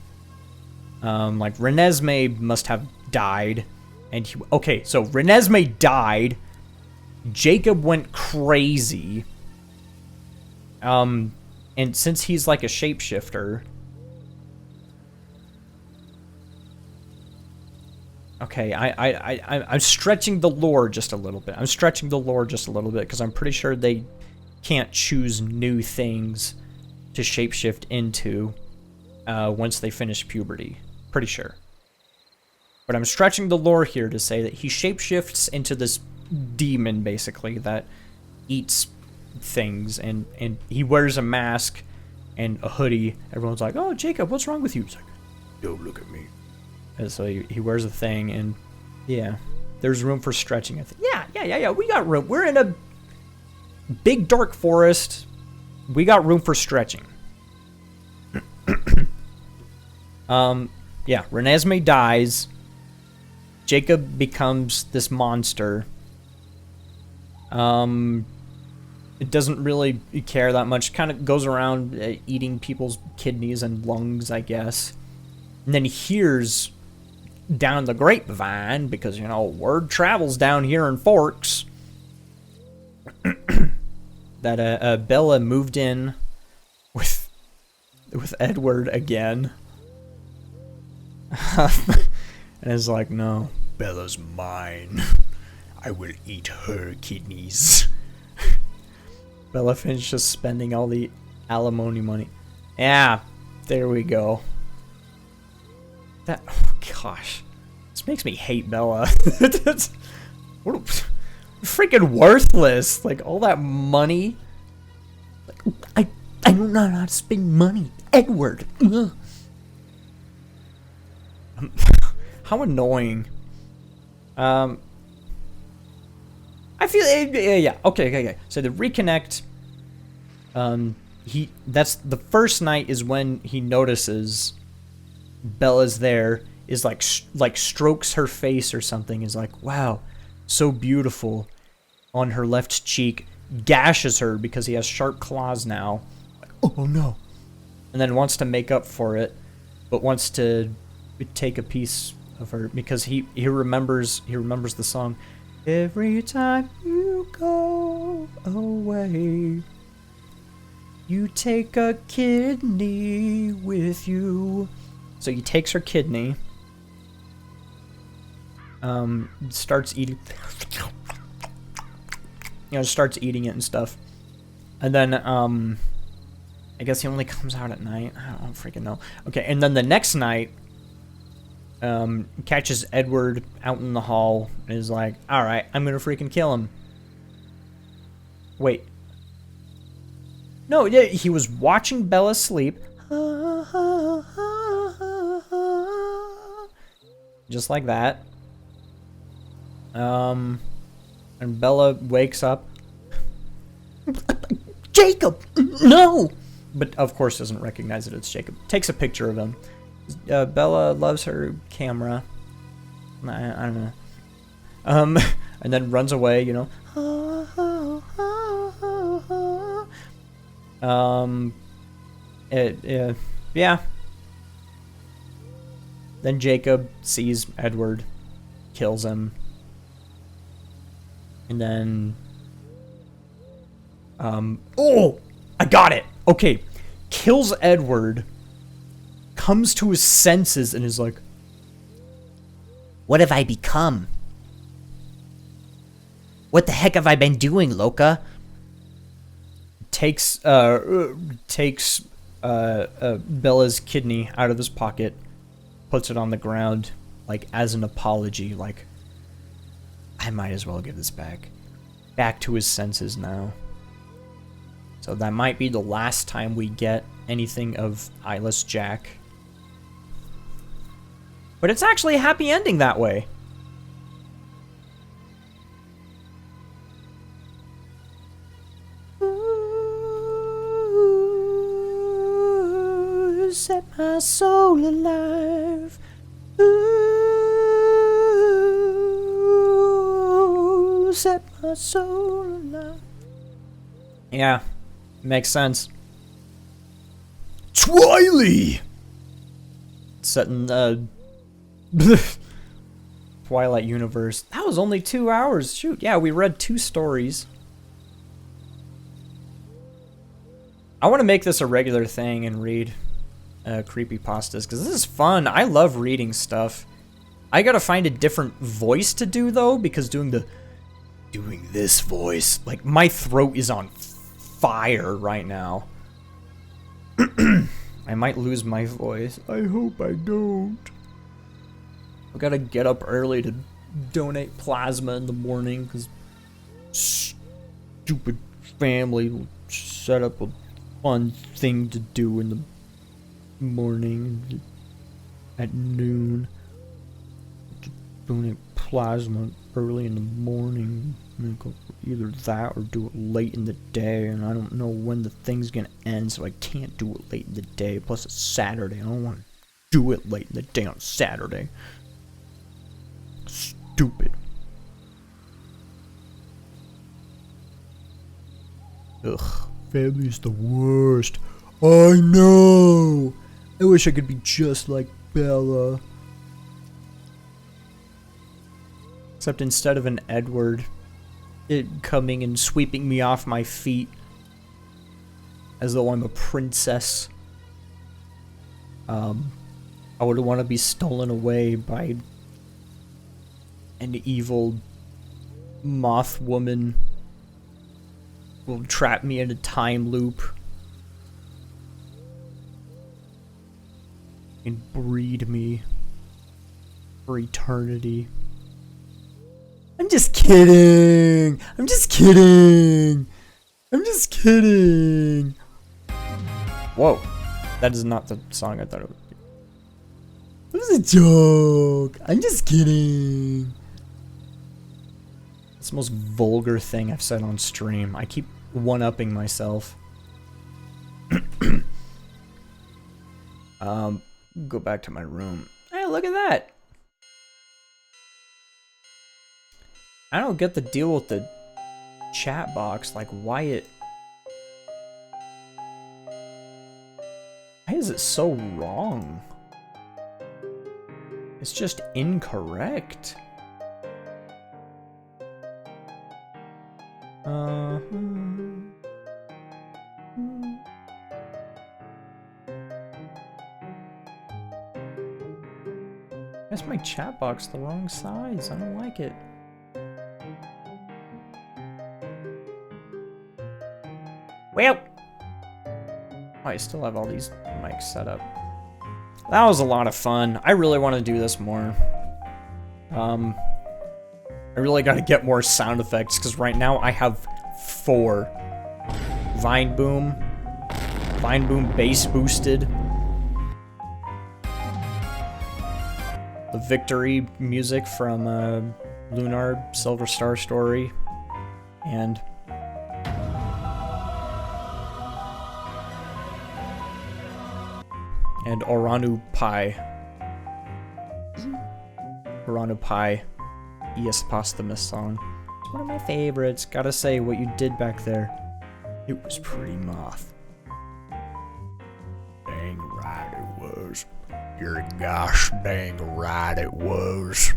Like, Renesmee must have died. And okay, so Renesmee died. Jacob went crazy. And since he's like a shapeshifter... Okay, I'm stretching the lore just a little bit. Because I'm pretty sure they can't choose new things to shapeshift into once they finish puberty. Pretty sure. But I'm stretching the lore here to say that he shapeshifts into this demon, basically, that eats things. And he wears a mask and a hoodie. Everyone's like, oh, Jacob, what's wrong with you? He's like, don't look at me. And so he wears a thing, and yeah, there's room for stretching. I think. Yeah. We got room. We're in a big dark forest. We got room for stretching. Yeah, Renesmee dies. Jacob becomes this monster. It doesn't really care that much. Kind of goes around eating people's kidneys and lungs, I guess. And then he hears down the grapevine, because, you know, word travels down here in Forks, that Bella moved in with Edward again. And is like, no, Bella's mine. I will eat her kidneys. Bella finishes spending all the alimony money. Yeah, there we go. That, oh gosh, this makes me hate Bella. What freaking worthless! Like, all that money. Like, I don't know how to spend money, Edward. How annoying. I feel yeah. Okay. So the reconnect. That's the first night is when he notices Bella's there, is like strokes her face or something, is like, wow, so beautiful, on her left cheek, gashes her because he has sharp claws now. Like, oh no. And then wants to make up for it, but wants to take a piece of her because he remembers the song, every time you go away, you take a kidney with you. So he takes her kidney, starts eating, starts eating it and stuff. And then, I guess he only comes out at night. I don't freaking know. Okay, and then the next night, catches Edward out in the hall and is like, alright, I'm gonna freaking kill him. Wait. No, yeah, he was watching Bella sleep. Just like that. And Bella wakes up. Jacob! No! But of course doesn't recognize that it's Jacob. Takes a picture of him. Bella loves her camera. I don't know. And then runs away, you know. Yeah. Then Jacob sees Edward, kills him, and then, oh, I got it. Okay, kills Edward, comes to his senses, and is like, What have I become? What the heck have I been doing, Loka? takes Bella's kidney out of his pocket, puts it on the ground, like, as an apology, like, I might as well give this back. Back to his senses now. So that might be the last time we get anything of Eyeless Jack. But it's actually a happy ending that way. Ooh, set my soul alive. Ooh. my soul alive. Yeah, makes sense. Twilight! Set in the Twilight universe. That was only 2 hours. Shoot, yeah, we read 2 stories. I want to make this a regular thing and read creepypastas, because this is fun. I love reading stuff. I gotta find a different voice to do, though, because doing this voice, like, my throat is on fire right now. I might lose my voice. I hope I don't. I gotta get up early to donate plasma in the morning, because stupid family will set up a fun thing to do in the morning at noon. To donate plasma early in the morning. Either that or do it late in the day, and I don't know when the thing's gonna end, so I can't do it late in the day. Plus it's Saturday. I don't want to do it late in the day on Saturday. Stupid. Ugh. Family's the worst. I know. I wish I could be just like Bella. Except instead of an Edward coming and sweeping me off my feet as though I'm a princess, I would want to be stolen away by an evil moth woman who will trap me in a time loop and breed me for eternity. I'm just kidding. I'm just kidding. I'm just kidding. Whoa. That is not the song I thought it would be. It was a joke. I'm just kidding. It's the most vulgar thing I've said on stream. I keep one-upping myself. Go back to my room. Hey, look at that. I don't get the deal with the chat box, like why is it so wrong? It's just incorrect. That's my chat box the wrong size. I don't like it. Well, I still have all these mics set up. That was a lot of fun. I really want to do this more. I really got to get more sound effects, because right now I have 4. Vine Boom bass boosted, the victory music from Lunar Silver Star Story, and Oranu Pai. Eosposthemus song. It's one of my favorites. Gotta say, what you did back there, it was pretty moth. Dang right it was. You're gosh dang right it was.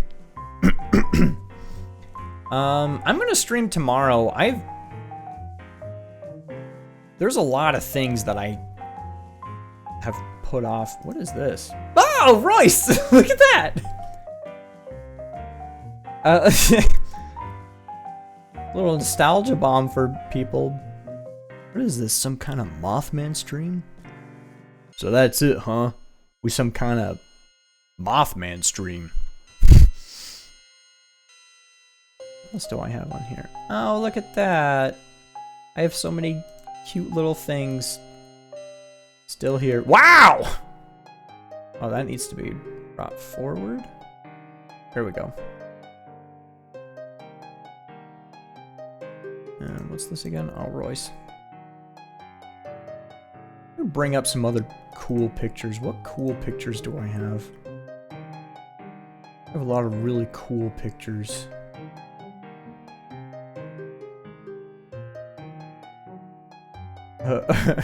I'm gonna stream tomorrow. There's a lot of things that I have put off. What is this? Oh, Royce! Look at that! Little nostalgia bomb for people. What is this? Some kind of Mothman stream? So that's it, huh? We some kind of Mothman stream. What else do I have on here? Oh, look at that. I have so many cute little things still here. Wow! Oh, that needs to be brought forward. There we go. And what's this again? Oh, Royce. I'm gonna bring up some other cool pictures. What cool pictures do I have? I have a lot of really cool pictures. Eh.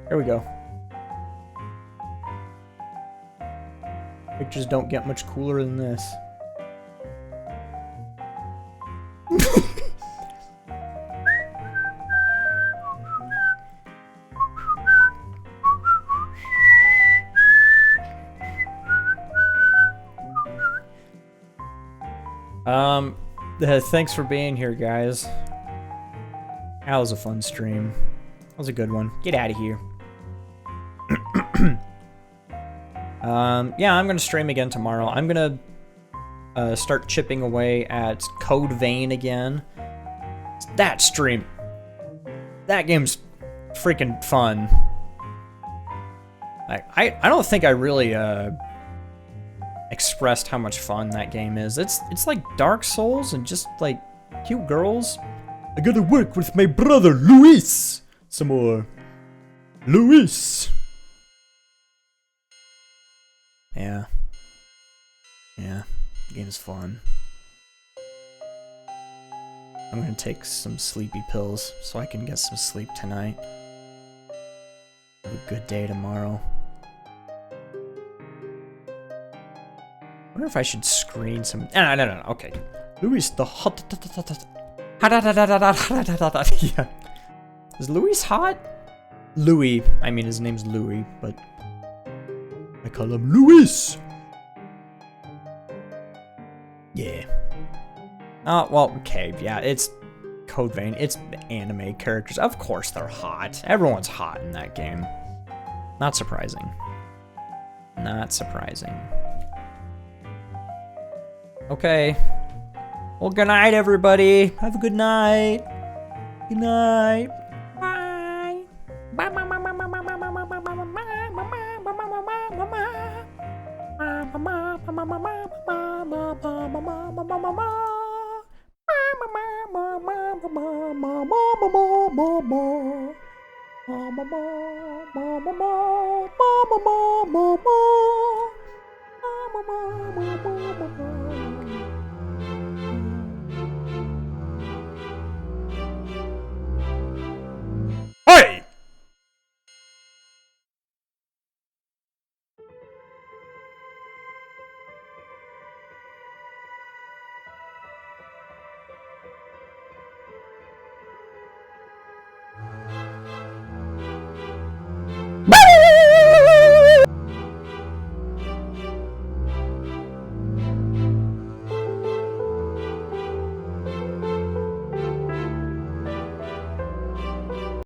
Here we go. Pictures don't get much cooler than this. Thanks for being here, guys. That was a fun stream. That was a good one. Get out of here. Yeah, I'm gonna stream again tomorrow. I'm gonna start chipping away at Code Vein again. That stream, that game's freaking fun. I don't think I really expressed how much fun that game is. It's like Dark Souls and just like cute girls. I gotta work with my brother Luis some more. Luis. Yeah. Yeah, the game's fun. I'm gonna take some sleepy pills so I can get some sleep tonight. Have a good day tomorrow. I wonder if I should screen some. No. Okay. Luis the hot. Yeah. Is Luis hot? Louis. I mean, his name's Louis, but I call him Luis. Yeah. Oh, well, okay. Yeah, it's Code Vein. It's anime characters. Of course they're hot. Everyone's hot in that game. Not surprising. Not surprising. Okay. Well, good night, everybody. Have a good night. Good night. Bye. Bye. Bye.